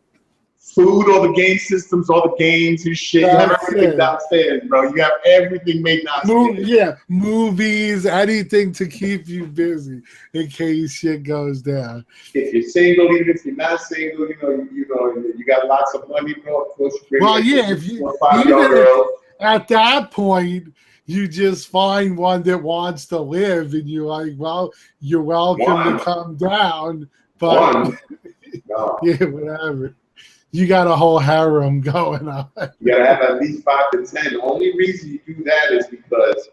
Food, all the game systems, all the games and shit. You have everything downstairs, bro. You have everything made downstairs. Movies, anything to keep you busy in case shit goes down. If you're single, even if you're not single, you got lots of money, bro. Of course, at that point, you just find one that wants to live, and you're like, well, you're welcome to come down, but yeah, whatever. You got a whole harem going on. You gotta have at least 5 to 10. The only reason you do that is because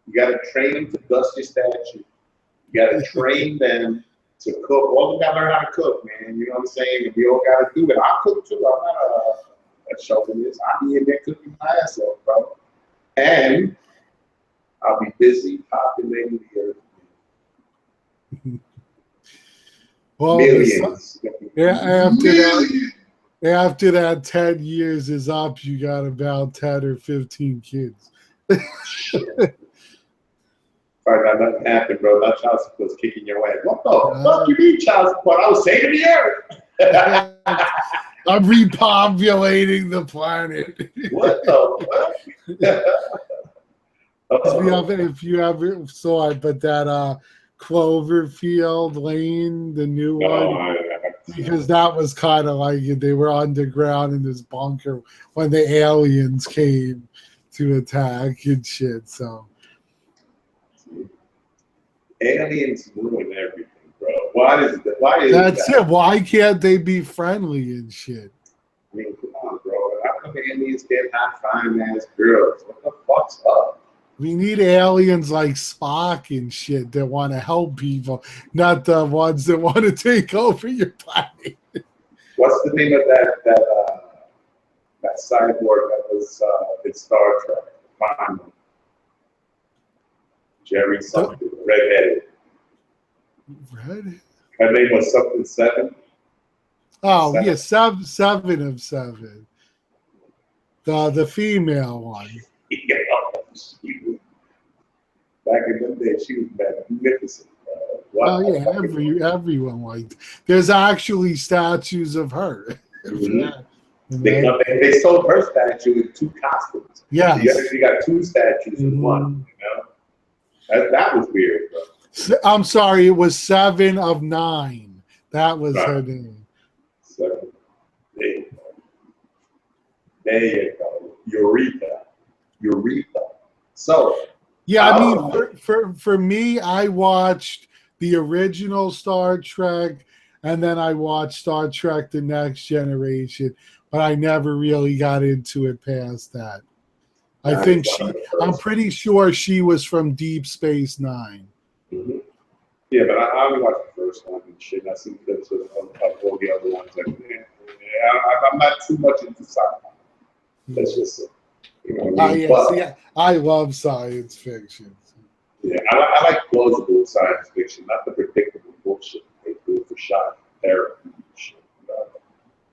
you gotta train them to dust your statue. You gotta train them to cook. All of them gotta learn how to cook, man. You know what I'm saying? We all gotta do it. I'll cook too. I'm not a chauvinist. I'll be in there cooking my ass off, bro. And I'll be busy populating the earth. Well, millions. After that 10 years is up, you got about 10 or 15 kids. Sorry, nothing happened, bro. That child support was kicking your ass. What the fuck you mean child support? I was saving the earth. I'm repopulating the planet. What the fuck? If you ever saw it, but that Cloverfield Lane, the new one, because that was kind of like they were underground in this bunker when the aliens came to attack and shit. So aliens ruin everything, bro. Why is that's it? Why can't they be friendly and shit? I mean, come on, bro. How come aliens get hot, fine ass girls? What the fuck's up? We need aliens like Spock and shit that want to help people, not the ones that want to take over your planet. What's the name of that cyborg that was in Star Trek? Finally. Jerry something, redheaded. Red? Her name was something 7. Oh yeah, seven of seven. The female one. Yeah, she was, back in them days, she was magnificent. Oh yeah, everyone liked. There's actually statues of her. Mm-hmm. Yeah, They sold her statue in 2 costumes. yes. So you actually got 2 statues in one. That was weird, bro. I'm sorry, it was 7 of 9. That was Right. her name. So, there you go. Eureka. So, Yeah, I mean, for me, I watched the original Star Trek, and then I watched Star Trek: The Next Generation, but I never really got into it past that. I'm pretty sure she was from Deep Space Nine. Mm-hmm. Yeah, but I only watched the first one and shit. I seen clips of all the other ones. I'm not too much into sci-fi. That's just it. You know what I mean? I love science fiction. Yeah, I like plausible science fiction, not the predictable bullshit they do for shock therapy and shit.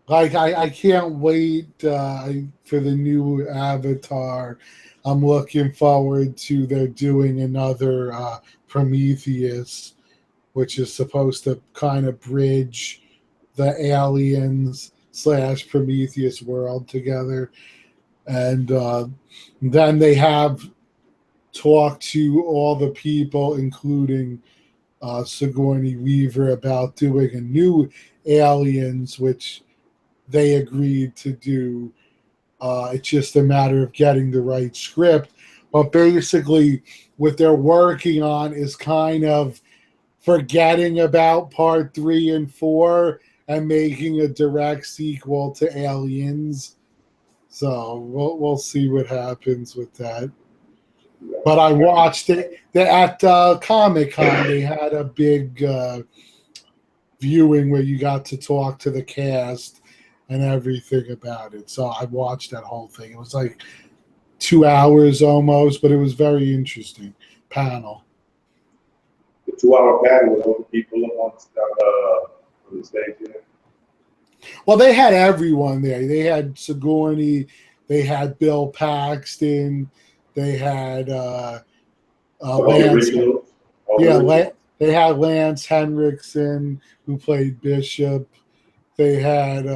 Like I can't wait for the new Avatar. I'm looking forward to they're doing another Prometheus, which is supposed to kind of bridge the aliens / Prometheus world together. And then they have talked to all the people, including Sigourney Weaver, about doing a new Aliens, which they agreed to do. It's just a matter of getting the right script. But basically, what they're working on is kind of forgetting about part 3 and 4 and making a direct sequel to Aliens. So we'll see what happens with that. But I watched it at Comic-Con. They had a big viewing where you got to talk to the cast and everything about it. So I watched that whole thing. It was like 2 hours almost, but it was very interesting panel. The 2-hour panel with all the people on the stage. Yeah. Well, they had everyone there. They had Sigourney. They had Bill Paxton. They had Lance. They had Lance Henriksen, who played Bishop. They had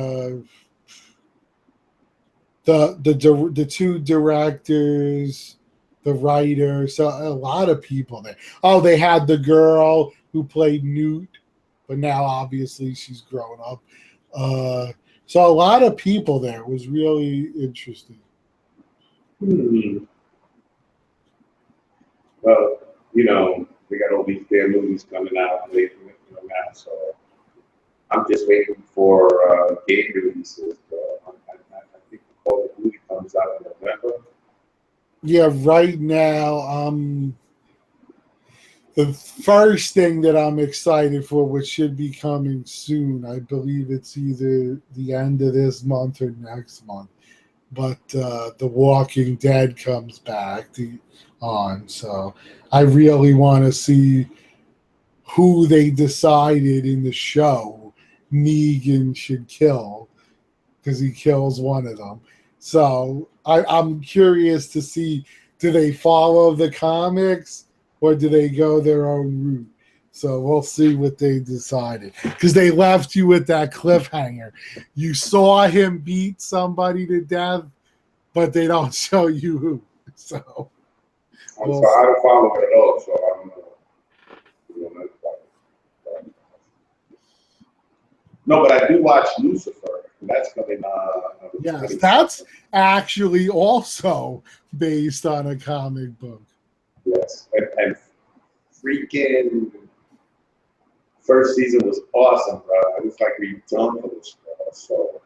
the 2 directors, the writer, so a lot of people there. Oh, they had the girl who played Newt, but now obviously she's grown up. So a lot of people there. It was really interesting. Well, we got all these damn movies coming out now, so I'm just waiting for game releases. I think the Call of Duty comes out in November. Yeah, right now, the first thing that I'm excited for, which should be coming soon, I believe it's either the end of this month or next month, but The Walking Dead comes back on. So I really want to see who they decided in the show Negan should kill, because he kills one of them. So I'm curious to see, do they follow the comics or do they go their own route? So we'll see what they decided, because they left you with that cliffhanger. You saw him beat somebody to death, but they don't show you who. So I don't follow it at all, so I don't know. No, but I do watch Lucifer. That's coming on. Yes, that's actually also based on a comic book. Yes, and freaking first season was awesome, bro. It was like we done for this, bro. So,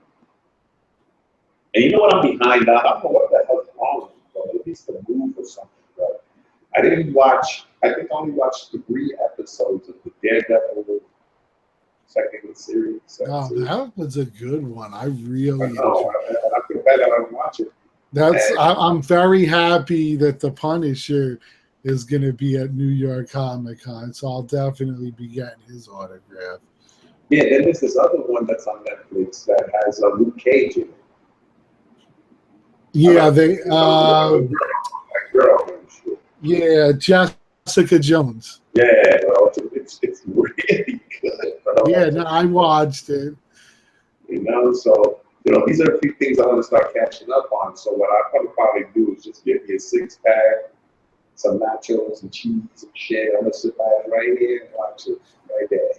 and you know what I'm behind on? I don't know what the hell's wrong with me, bro. At least the move or something, bro. I didn't watch. I think I only watched 3 episodes of the Daredevil second series. That was a good one. I really enjoyed. I feel bad I don't watch it. I'm very happy that the Punisher is going to be at New York Comic Con, so I'll definitely be getting his autograph. Yeah, then there's this other one that's on Netflix that has Luke Cage in it. Yeah, they. Girl, Yeah, Jessica Jones. yeah, bro, it's really good, bro. Yeah, no, I watched it. You know, so these are a few things I want to start catching up on. So what I probably do is just get me a 6-pack, some nachos and cheese and shit. I'm gonna sit back right here and watch it right there.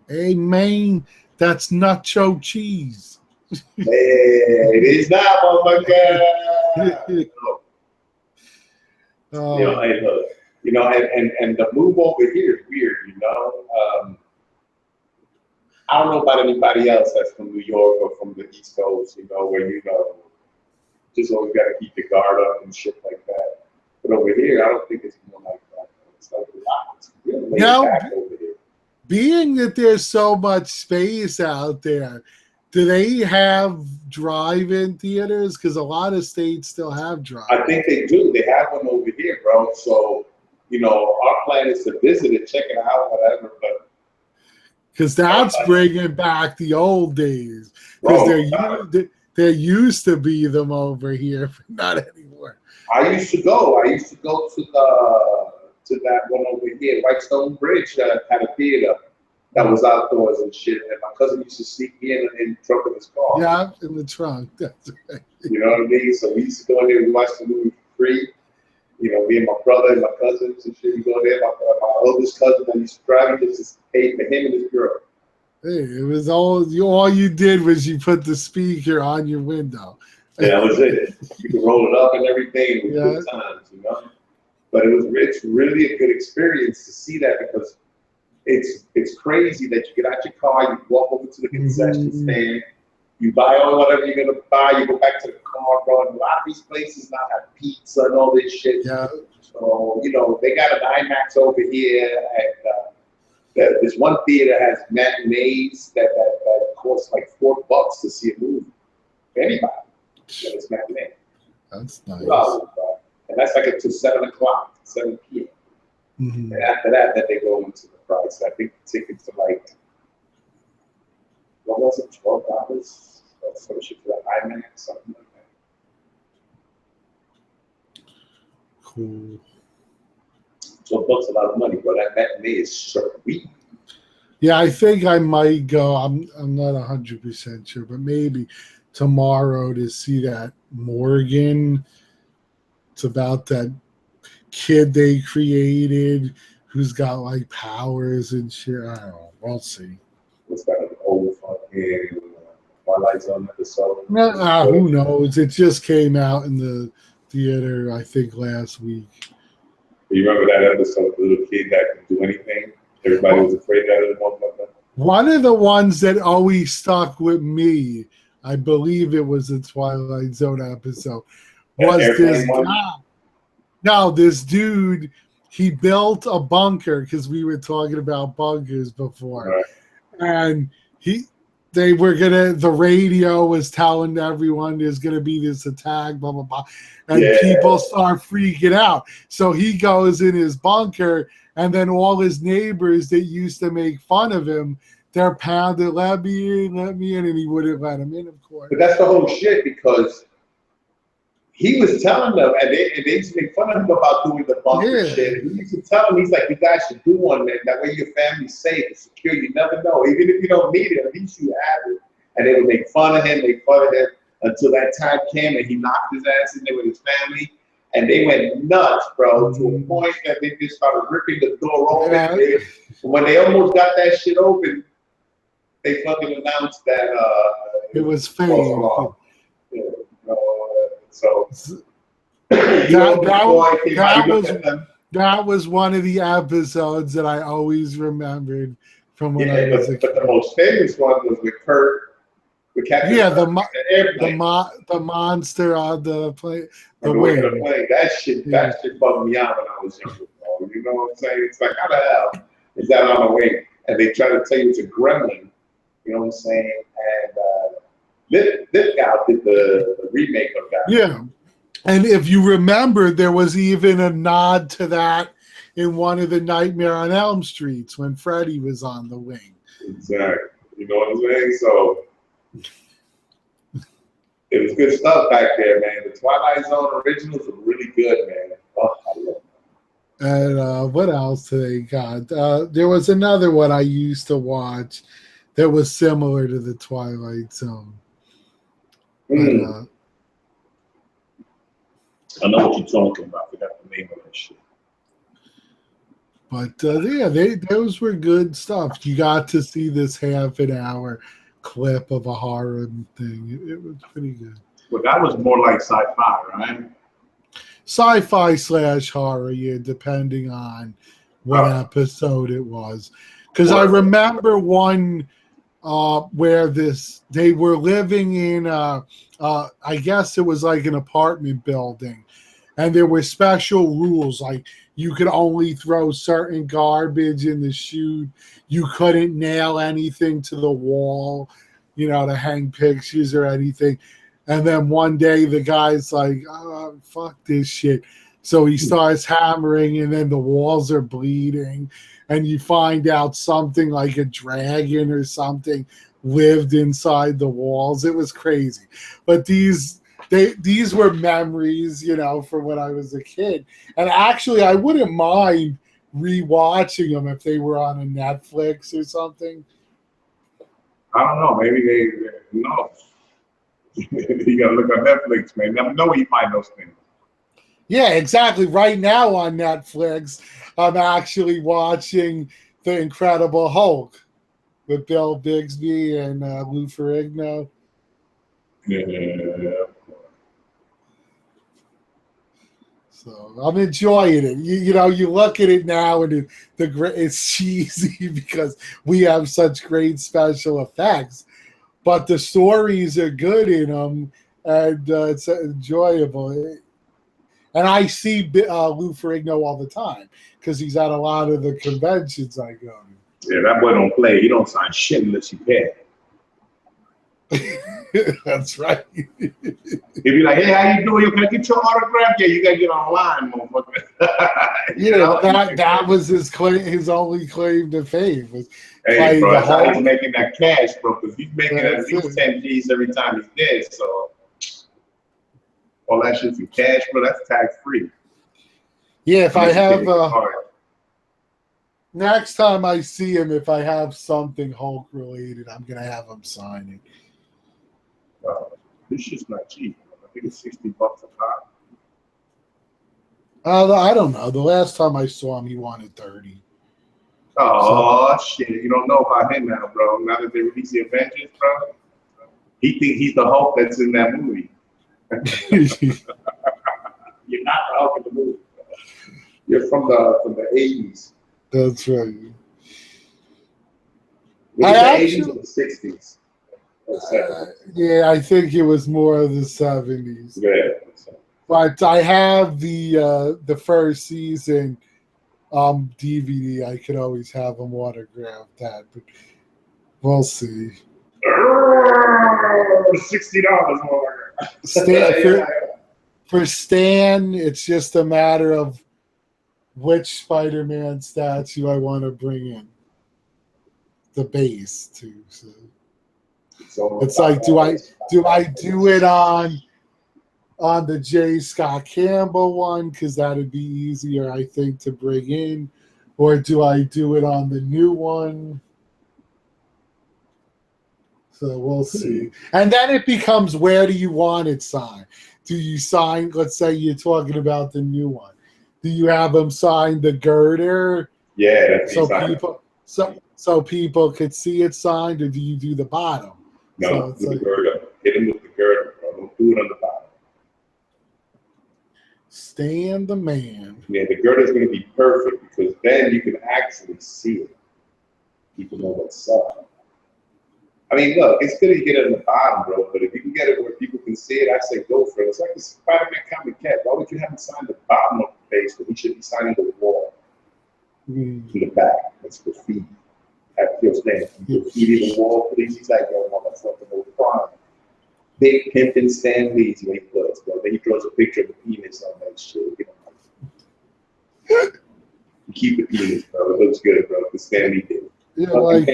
Hey, man, that's nacho cheese. Hey, it is not, oh my god. Oh. And the move over here is weird, I don't know about anybody else that's from New York or from the East Coast, where just always got to keep your guard up and shit like that. But over here, I don't think it's more like that. It's like a lot. It's really laid back over here. Being that there's so much space out there, do they have drive-in theaters? Because a lot of states still have drive-in. I think they do. They have one over here, bro. So, our plan is to visit it, check it out, whatever. But because that's bringing back the old days. Because there used to be them over here, but not anymore. I used to go to that one over here, Whitestone Bridge, that had a theater that was outdoors and shit. And my cousin used to sneak me in the trunk of his car. Yeah, in the trunk. That's right. You know what I mean? So we used to go in there and watch the movie for free. Me and my brother and my cousins and shit. We go there. My oldest cousin that used to drive, he just paid for him and his girl. Hey, it was all you did was you put the speaker on your window. Yeah, that was it. You could roll it up and everything. It was good times, But it's really a good experience to see that because it's crazy that you get out your car, you walk over to the concession stand, you buy all whatever you're gonna buy, you go back to the car, bro. And a lot of these places now have pizza and all this shit. Yeah. So they got an IMAX over here, and this one theater has matinees that cost like $4 to see a movie. For anybody, it's matinee. That's nice. And that's like until 7 o'clock, 7 p.m. Mm-hmm. And after that, then they go into the price. I think the tickets are like, what was it, $12 or some shit for the IMAX, something like that. Cool. $12 a lot of money, but that matinee is sweet. Yeah, I think I might go. I'm not 100% sure, but maybe tomorrow to see that Morgan. It's about that kid they created who's got like powers and shit. I don't know. We'll see. It's got an old fucking Twilight Zone episode. Who knows? It just came out in the theater, I think, last week. You remember that episode of the little kid that could do anything? Everybody was afraid of that motherfucker. One of the ones that always stuck with me, I believe it was the Twilight Zone episode, was this guy. No, this dude, he built a bunker because we were talking about bunkers before. Right. And the radio was telling everyone there's going to be this attack, blah, blah, blah. And people start freaking out. So he goes in his bunker, and then all his neighbors that used to make fun of him, they're pounding, let me in, and he wouldn't let him in, of course. But that's the whole shit because he was telling them, and they used to make fun of him about doing the bunker shit. He used to tell them, he's like, you guys should do one, man. That way your family's safe and secure. You never know. Even if you don't need it, at least you have it. And they would make fun of him, until that time came and he knocked his ass in there with his family. And they went nuts, bro, to a point that they just started ripping the door open. Yeah. When they almost got that shit open, they fucking announced that it was fake. So that was one of the episodes that I always remembered from when I was a kid. But the most famous one was with Kurt. The monster on the plane. The wing. That shit bugged me out when I was younger. You know what I'm saying? It's like, how the hell is that on the wing? And they try to tell you it's a gremlin. You know what I'm saying? And Lithgow did the remake of that. Yeah. And if you remember, there was even a nod to that in one of the Nightmare on Elm Streets when Freddy was on the wing. Exactly. You know what I'm saying? So it was good stuff back there, man. The Twilight Zone originals were really good, man. Oh, I love them. And what else they got? There was another one I used to watch that was similar to the Twilight Zone. But, I know what you're talking about. I forgot the name of that shit. But yeah, those were good stuff. You got to see this half an hour clip of a horror thing. It was pretty good. Well, that was more like sci-fi, right? Sci-fi / horror, yeah, depending on what episode it was. Because I remember one where they were living in, I guess it was like an apartment building, and there were special rules, like you could only throw certain garbage in the chute. You couldn't nail anything to the wall, to hang pictures or anything. And then one day the guy's like, oh, fuck this shit. So he starts hammering, and then the walls are bleeding. And you find out something like a dragon or something lived inside the walls. It was crazy. But these were memories, for when I was a kid. And actually, I wouldn't mind rewatching them if they were on a Netflix or something. I don't know. Maybe no. You gotta look on Netflix, man. Never know where you find those things. Yeah, exactly. Right now on Netflix, I'm actually watching The Incredible Hulk with Bill Bixby and Lou Ferrigno. Yeah. So I'm enjoying it. You look at it now, and it's cheesy because we have such great special effects, but the stories are good in them, and it's enjoyable. And I see Lou Ferrigno all the time because he's at a lot of the conventions I go to. Yeah, that boy don't play. He don't sign shit unless you pay. That's right. He'd be like, hey, how you doing? Can I get your autograph? Yeah, you gotta get online, motherfucker. That was his claim. His only claim to fame was. Hey, bro, that's how he's making that cash, bro. Because he's making at least 10 G's every time he's dead. So all that shit's in cash, bro. That's tax free. Yeah, if I have next time I see him, if I have something Hulk related, I'm gonna have him sign it. This shit's not cheap. I think it's $60 a pop. I don't know. The last time I saw him, he wanted 30. Oh shit! You don't know about him now, bro. Now that they release the Avengers, bro, he thinks he's the Hulk that's in that movie. You're not the Hulk in the movie. You're from the 80s. That's right. Was it the 80s or the 60s? Yeah, I think it was more of the 70s. Yeah. But I have the first season DVD. I could always have them autograph that, but we'll see. $60 more. For Stan, it's just a matter of which Spider-Man statue I want to bring in the base to. So it's like, do I do it on the J. Scott Campbell one, because that'd be easier, I think, to bring in, or do I do it on the new one? So we'll see. And then it becomes, where do you want it signed? Do you sign, let's say you're talking about the new one. Do you have them sign the girder? Yeah, so people could see it signed, or do you do the bottom? No, so the girder. Hit him with the girder, bro. Don't do it on the bottom. Stan the man. Yeah, the girder is going to be perfect, because then you can actually see it. People know what's up. I mean, look, it's good to get it on the bottom, bro, but if you can get it where people can see it, I say go for it. It's like the Spider-Man comic cat. Why would you have him sign the bottom of the face when he should be signing the wall? To the back. That's graffiti. That feels bad. Graffiti the wall, please. He's like, yo, motherfucker, no crime. Big pimpin' Stan Lee's when he puts, bro. Then he throws a picture of the penis on that shit. You keep the penis, bro. It looks good, bro. The Stan Lee did. Yeah, like,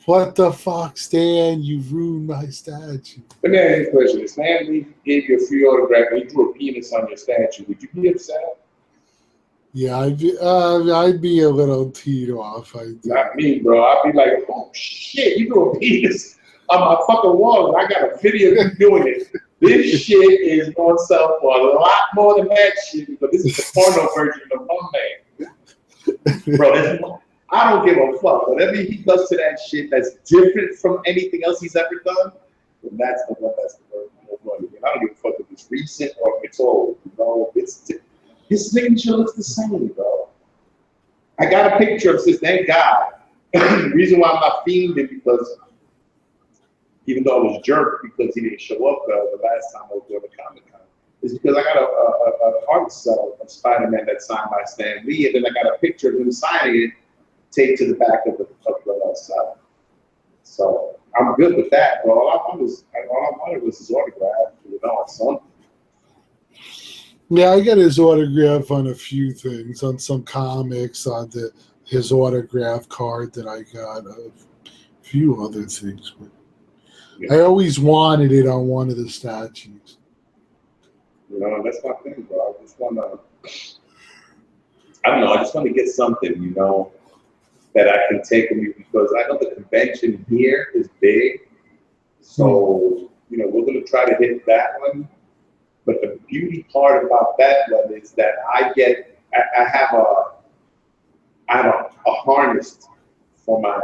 What the fuck, Stan? You ruined my statue. Let me ask you a question. If Stan Lee gave you a free autograph and he drew a penis on your statue, would you be upset? Yeah, I'd be a little teed off. Not me, bro. I'd be like, oh shit, you drew a penis on my fucking wall, and I got a video of you doing it. This shit is going to sell for a lot more than that shit because this is the porno version of my man. Bro, I don't give a fuck. Whatever he does to that shit that's different from anything else he's ever done, then that's the one that's the more money. I don't give a fuck if it's recent or if it's old. You know, his signature looks the same, bro. I got a picture of this, thank God. The reason why I'm not fiending because even though I was jerked because he didn't show up the last time I was doing the Comic-Con, is because I got an art cell of Spider-Man that's signed by Stan Lee, and then I got a picture of him signing it taped to the back of the cell. So I'm good with that, bro. All I wanted was his autograph, you know, on something. Yeah, I got his autograph on a few things, on some comics, on his autograph card that I got, a few other things. But yeah. I always wanted it on one of the statues. You know, that's my thing, bro. I just want to get something, you know, that I can take with me because I know the convention here is big. So, you know, we're going to try to hit that one. But the beauty part about that one is that I have a harness for my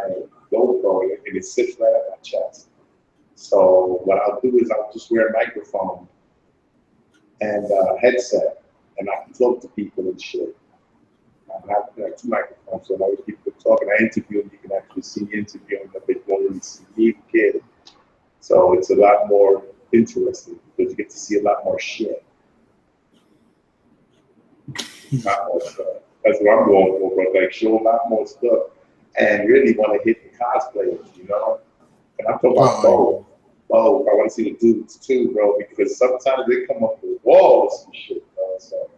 GoPro and it sits right at my chest. So what I'll do is I'll just wear a microphone and a headset and I can talk to people and shit. I have like 2 microphones, so when people talking, I interview them, you can actually see me interviewing them, they don't really see me kid. So it's a lot more interesting because you get to see a lot more shit. Not more stuff. That's what I'm going for, bro. Like show a lot more stuff and really want to hit the cosplayers, you know? And I'm talking about both. Oh, I want to see the dudes too, bro, because sometimes they come up with walls and shit, bro. So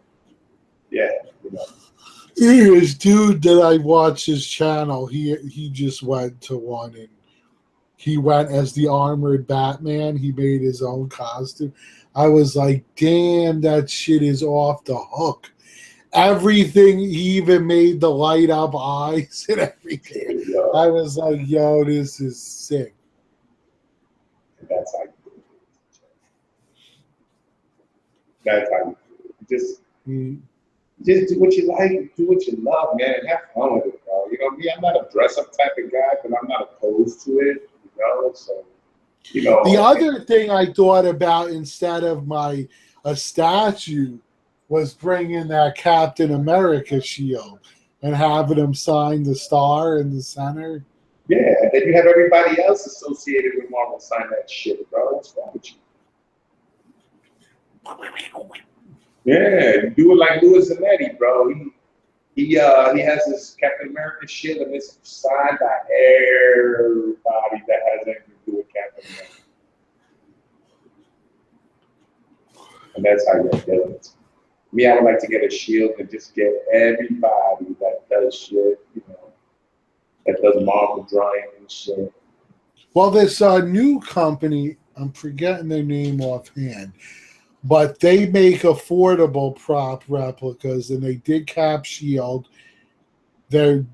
yeah, you know. This dude that I watch his channel, he just went to one and he went as the armored Batman. He made his own costume. I was like, damn, that shit is off the hook. Everything, he even made the light up eyes and everything. I was like, yo, this is sick. And that's how you do it. That's how you do it. Just do what you like, do what you love, man, and have fun with it, bro. You know me, I'm not a dress-up type of guy, but I'm not opposed to it, you know, so, you know. The other thing I thought about instead of a statue was bringing that Captain America shield and having him sign the star in the center. Yeah, and then you have everybody else associated with Marvel sign that shit, bro. What's wrong with you? Yeah, you do it like Louis Zanetti, bro. He has this Captain America shit and it's signed by everybody that has anything to do with Captain America. And that's how you're doing it. Me, I would like to get a shield and just get everybody that does shit, you know, that does Marvel drawing and shit. Well, this new company, I'm forgetting their name offhand, but they make affordable prop replicas, and they did Cap Shield. They're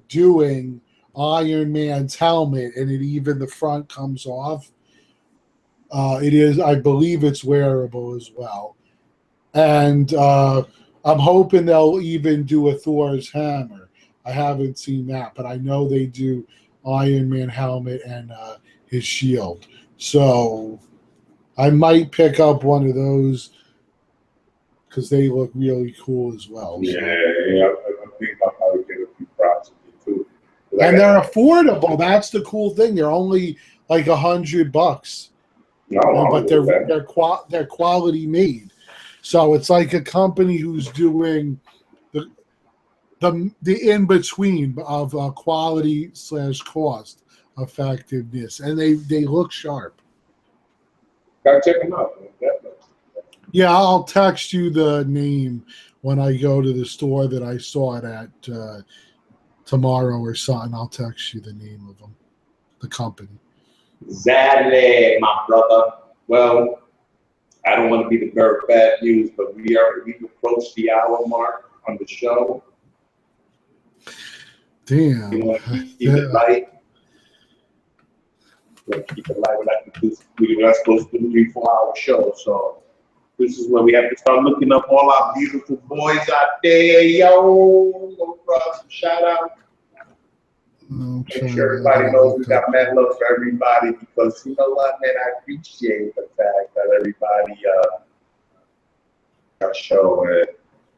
doing Iron Man's helmet, and the front comes off. I believe it's wearable as well. And I'm hoping they'll even do a Thor's hammer. I haven't seen that, but I know they do Iron Man helmet and his shield. So I might pick up one of those because they look really cool as well. Yeah, I'm thinking about how to get a few props too. And they're affordable. That's the cool thing. They're only like $100. No, but they're quality made. So it's like a company who's doing the in between of quality / cost effectiveness, and they look sharp. Gotta check them out. Yeah, I'll text you the name when I go to the store that I saw it at tomorrow or something. I'll text you the name of them, the company. Exactly, my brother. Well, I don't want to be the bearer of bad news, but we've approached the hour mark on the show. Damn. You want to keep it light? Keep it light. We're not supposed to do 3-4 hour show, so this is where we have to start looking up all our beautiful boys out there. Yo, some shout out. Make sure everybody knows we got mad love for everybody, because you know what, man, I appreciate the fact that everybody our show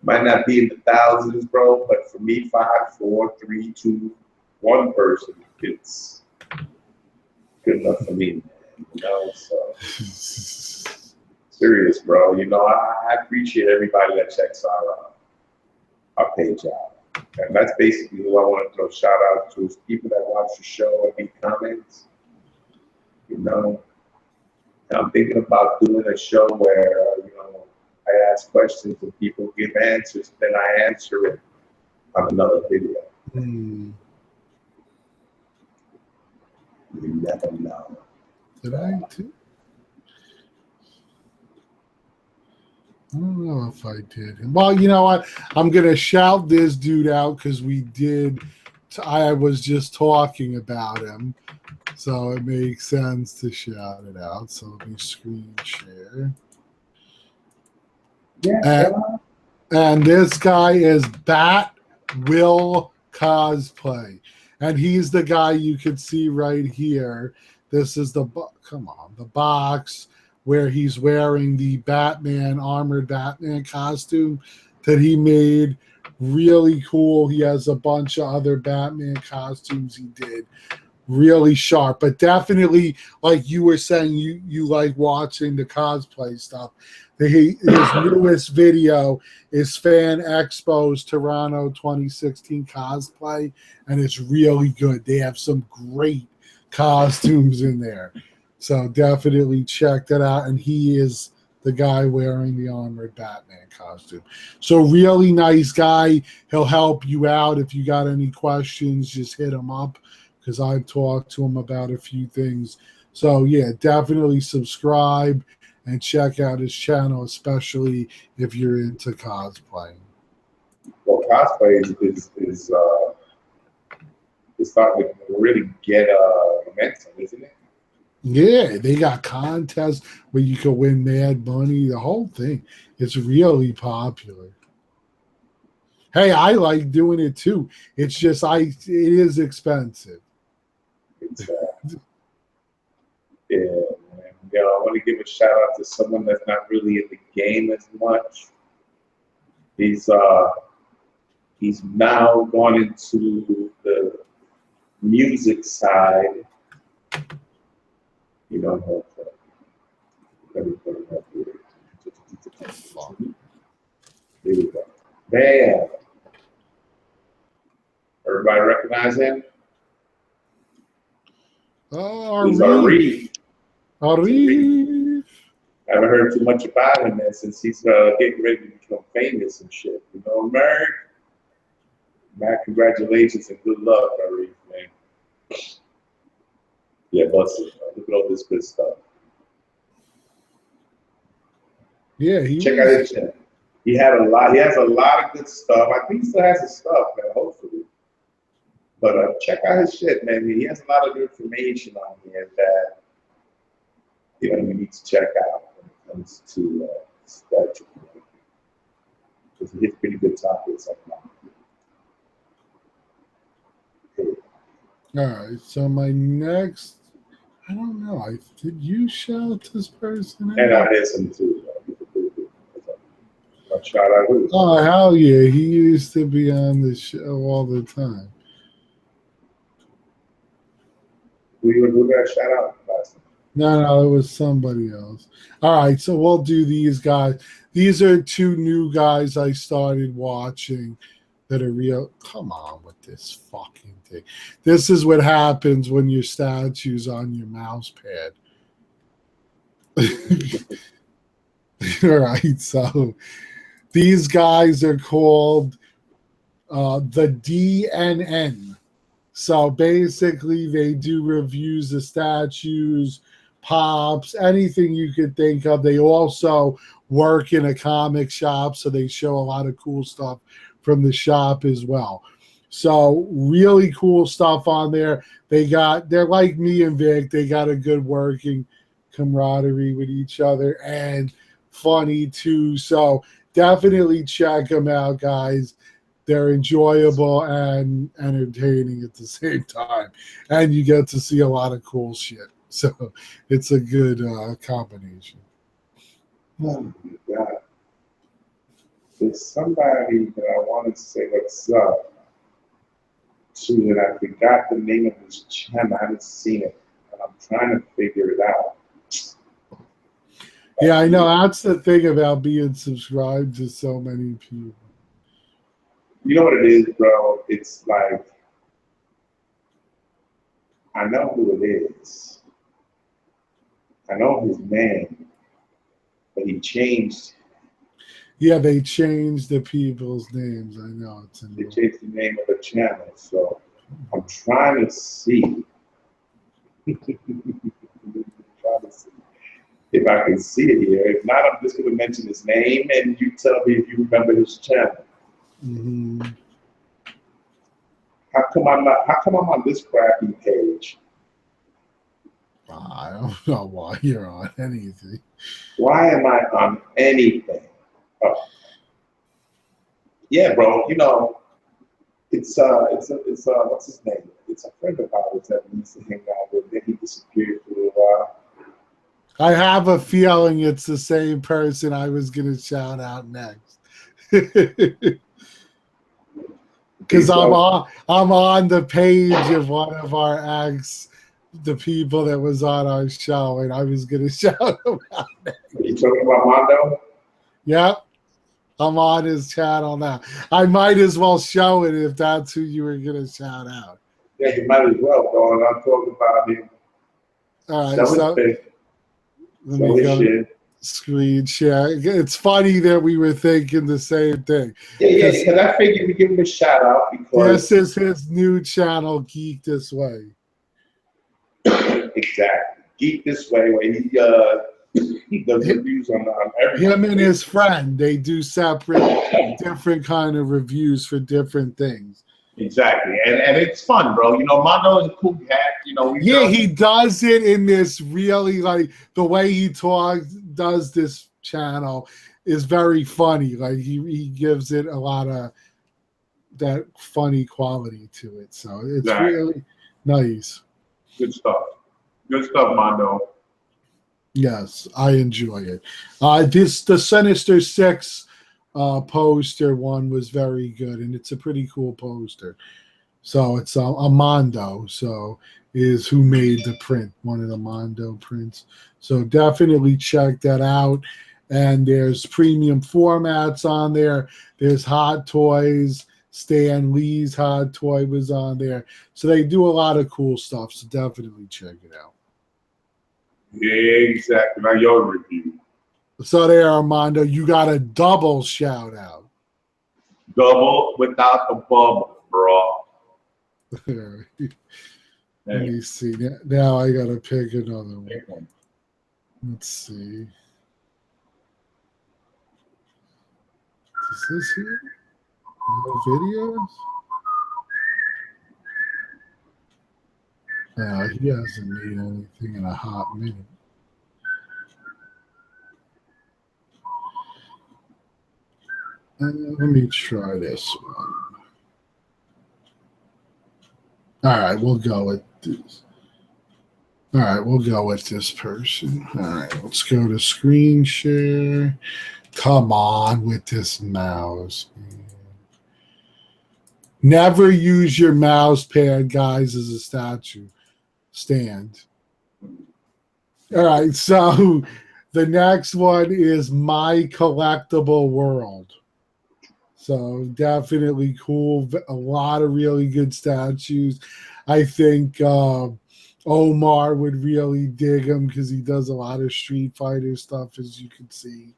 might not be in the thousands, bro, but for me, 5, 4, 3, 2, 1 person, it's good enough for me, man. You know, so serious, bro. You know, I appreciate everybody that checks our page out. And that's basically who I want to throw shout out to, is people that watch the show and leave comments. You know, and I'm thinking about doing a show where, you know, I ask questions and people give answers, then I answer it on another video. Hmm. You never know. Did I too? I don't know if I did. Well, you know what? I'm going to shout this dude out because I was just talking about him. So it makes sense to shout it out. So let me screen share. Yeah. And this guy is Bat Will Cosplay. And he's the guy you can see right here. This is the box where he's wearing the armored Batman costume that he made. Really cool. He has a bunch of other Batman costumes he did. Really sharp, but definitely, like you were saying, you like watching the cosplay stuff. His newest video is Fan Expo's Toronto 2016 cosplay, and it's really good. They have some great costumes in there. So definitely check that out. And he is the guy wearing the armored Batman costume. So really nice guy. He'll help you out. If you got any questions, just hit him up, because I've talked to him about a few things. So yeah, definitely subscribe and check out his channel, especially if you're into cosplaying. Well, cosplay is starting to really get momentum, isn't it? Yeah, they got contests where you can win mad money. The whole thing. It's really popular. Hey, I like doing it too. It's just it is expensive. It's yeah, man. You know, I want to give a shout out to someone that's not really in the game as much. He's now gone into the music side. You know, let me put it up here. There we go. Bam. Everybody recognize him? He's Arif. Arif. I haven't heard too much about him, man, since he's getting ready to become famous and shit. You know, Mac, congratulations and good luck, Arif, man. Yeah, busted. Look at all this good stuff. Yeah, check out his channel. He has a lot of good stuff. I think he still has his stuff, man, hopefully. But check out his shit, man. He has a lot of information on here that you need to check out when it comes to statue. Because he hits pretty good topics like that. All right, so my next, I don't know. Did you shout this person out? And I listen to shout out who? Oh, hell yeah. He used to be on the show all the time. Who got a shout out last time? No, it was somebody else. All right, so we'll do these guys. These are 2 new guys I started watching that are real. Come on with this fucking thing. This is what happens when your statue's on your mouse pad. All right, so these guys are called the DNN. So basically, they do reviews of statues, pops, anything you could think of. They also work in a comic shop, so they show a lot of cool stuff from the shop as well. So really cool stuff on there. They're like me and Vic. They got a good working camaraderie with each other and funny too. So definitely check them out, guys. They're enjoyable and entertaining at the same time, and you get to see a lot of cool shit. So it's a good combination. Oh my God. There's somebody that I want to say what's up to, and I forgot the name of his channel. I haven't seen it, and I'm trying to figure it out. Yeah, I know. That's the thing about being subscribed to so many people. You know what it is, bro? It's like, I know who it is. I know his name, but he changed. Yeah, they changed the people's names. I know it's They changed the name of the channel, so I'm trying to see. Trying to see if I can see it here. If not, I'm just going to mention his name, and you tell me if you remember his channel. Mm-hmm. How come I'm on this crappy page? I don't know why you're on anything. Why am I on anything? Oh. Yeah, bro. You know, it's what's his name? It's a friend of ours that we used to hang out with. Then he disappeared for a while. I have a feeling it's the same person I was going to shout out next. Because I'm on the page of one of our acts, the people that was on our show, and I was going to shout him out next. Are you talking about Mondo? Yep. I'm on his channel now. I might as well show it if that's who you were going to shout out. Yeah, you might as well, bro. And I'm talking about him. All right, so let me go screen share. It's funny that we were thinking the same thing. Yeah, because I figured we give him a shout out because this is his new channel, Geek This Way. Exactly, Geek This Way, where he does reviews on everything. Him and his friend, they do separate, different kind of reviews for different things. Exactly, and it's fun, bro. You know, Mondo is a cool cat. You know, he does it in this really, like, the way he does this channel is very funny. Like he gives it a lot of that funny quality to it. So it's really nice. Good stuff. Good stuff, Mondo. Yes, I enjoy it. The Sinister Six poster one was very good, and it's a pretty cool poster. So it's Mondo, so is who made the print, one of the Mondo prints. So definitely check that out. And there's premium formats on there. There's Hot Toys. Stan Lee's Hot Toy was on there. So they do a lot of cool stuff. So definitely check it out. Yeah, exactly. Now your review. So there, Armando, you got a double shout out. Double without the bubble, bro. Let me see. Now I gotta pick another one. Let's see. Is this here? No videos? He hasn't made anything in a hot minute. Let me try this one. All right, we'll go with this. All right, we'll go with this person. All right, let's go to screen share. Come on with this mouse. Never use your mouse pad, guys, as a statue stand. All right, so the next one is My Collectible World. So definitely cool. A lot of really good statues. I think Omar would really dig him because he does a lot of Street Fighter stuff, as you can see.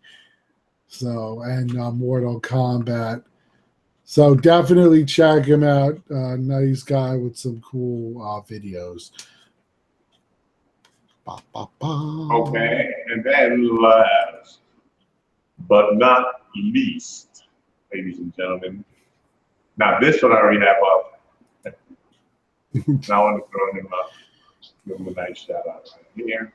So, and Mortal Kombat. So definitely check him out. Nice guy with some cool videos. Ba, ba, ba. Okay, and then last but not least, ladies and gentlemen. Now this one I already have up. Now I want to throw him up. Give him a nice shout out right here.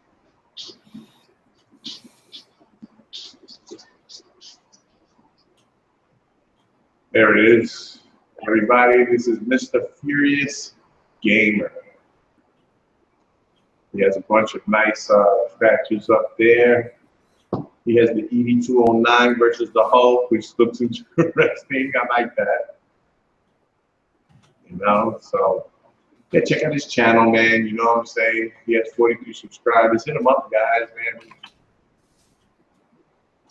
There it is. Everybody, this is Mr. Furious Gamer. He has a bunch of nice statues up there. He has the EV-209 versus the Hulk, which looks interesting. I like that. You know, so yeah, check out his channel, man. You know what I'm saying? He has 42 subscribers. Hit him up, guys, man.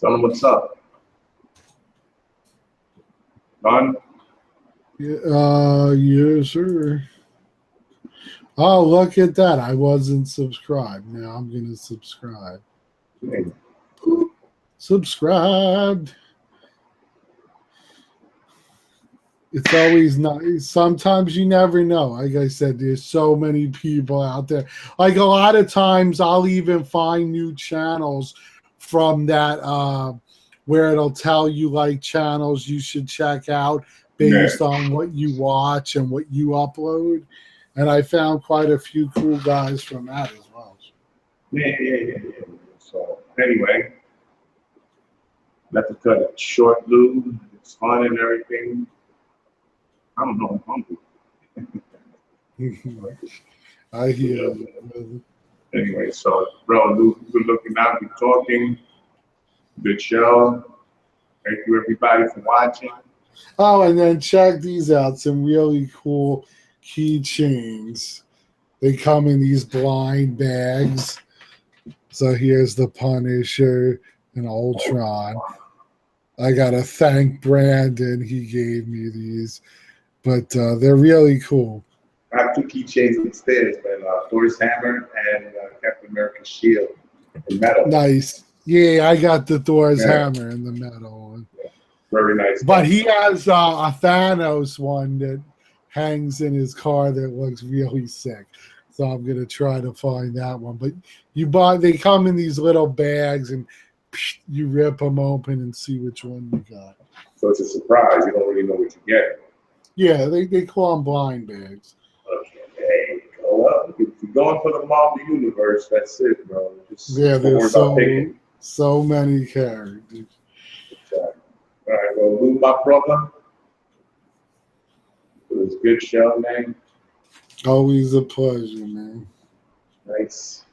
Tell him what's up. Done? Yes, sir. Oh, look at that. I wasn't subscribed. Now I'm going to subscribe. Hey. Subscribed. It's always nice. Sometimes you never know. Like I said, there's so many people out there. Like a lot of times I'll even find new channels from that where it'll tell you like channels you should check out based on what you watch and what you upload. And I found quite a few cool guys from that as well. Yeah. So anyway, let's cut it short, Lou. It's fun and everything. I don't know. I'm hungry. I hear you. Anyway, so bro, Lou, good looking out, good talking, good show. Thank you everybody for watching. Oh, and then check these out. Some really cool keychains. They come in these blind bags. So here's the Punisher and Ultron. I gotta thank Brandon. He gave me these, but they're really cool. I have two keychains upstairs, man. Thor's hammer and Captain America's shield in metal. Nice. Yeah, I got the Thor's hammer in the metal one. Yeah. Very nice. But he has a Thanos one that hangs in his car that looks really sick. So I'm gonna try to find that one. But they come in these little bags and you rip them open and see which one you got. So it's a surprise. You don't really know what you get. Yeah, they call them blind bags. Okay. Hey, well, if you're going for the Marvel Universe, that's it, bro. There's so many characters. All right, well, Lou, my brother. It was a good show, man. Always a pleasure, man. Nice.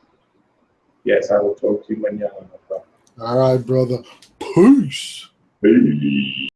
Yes, I will talk to you mañana, my brother. All right, brother. Peace. Peace.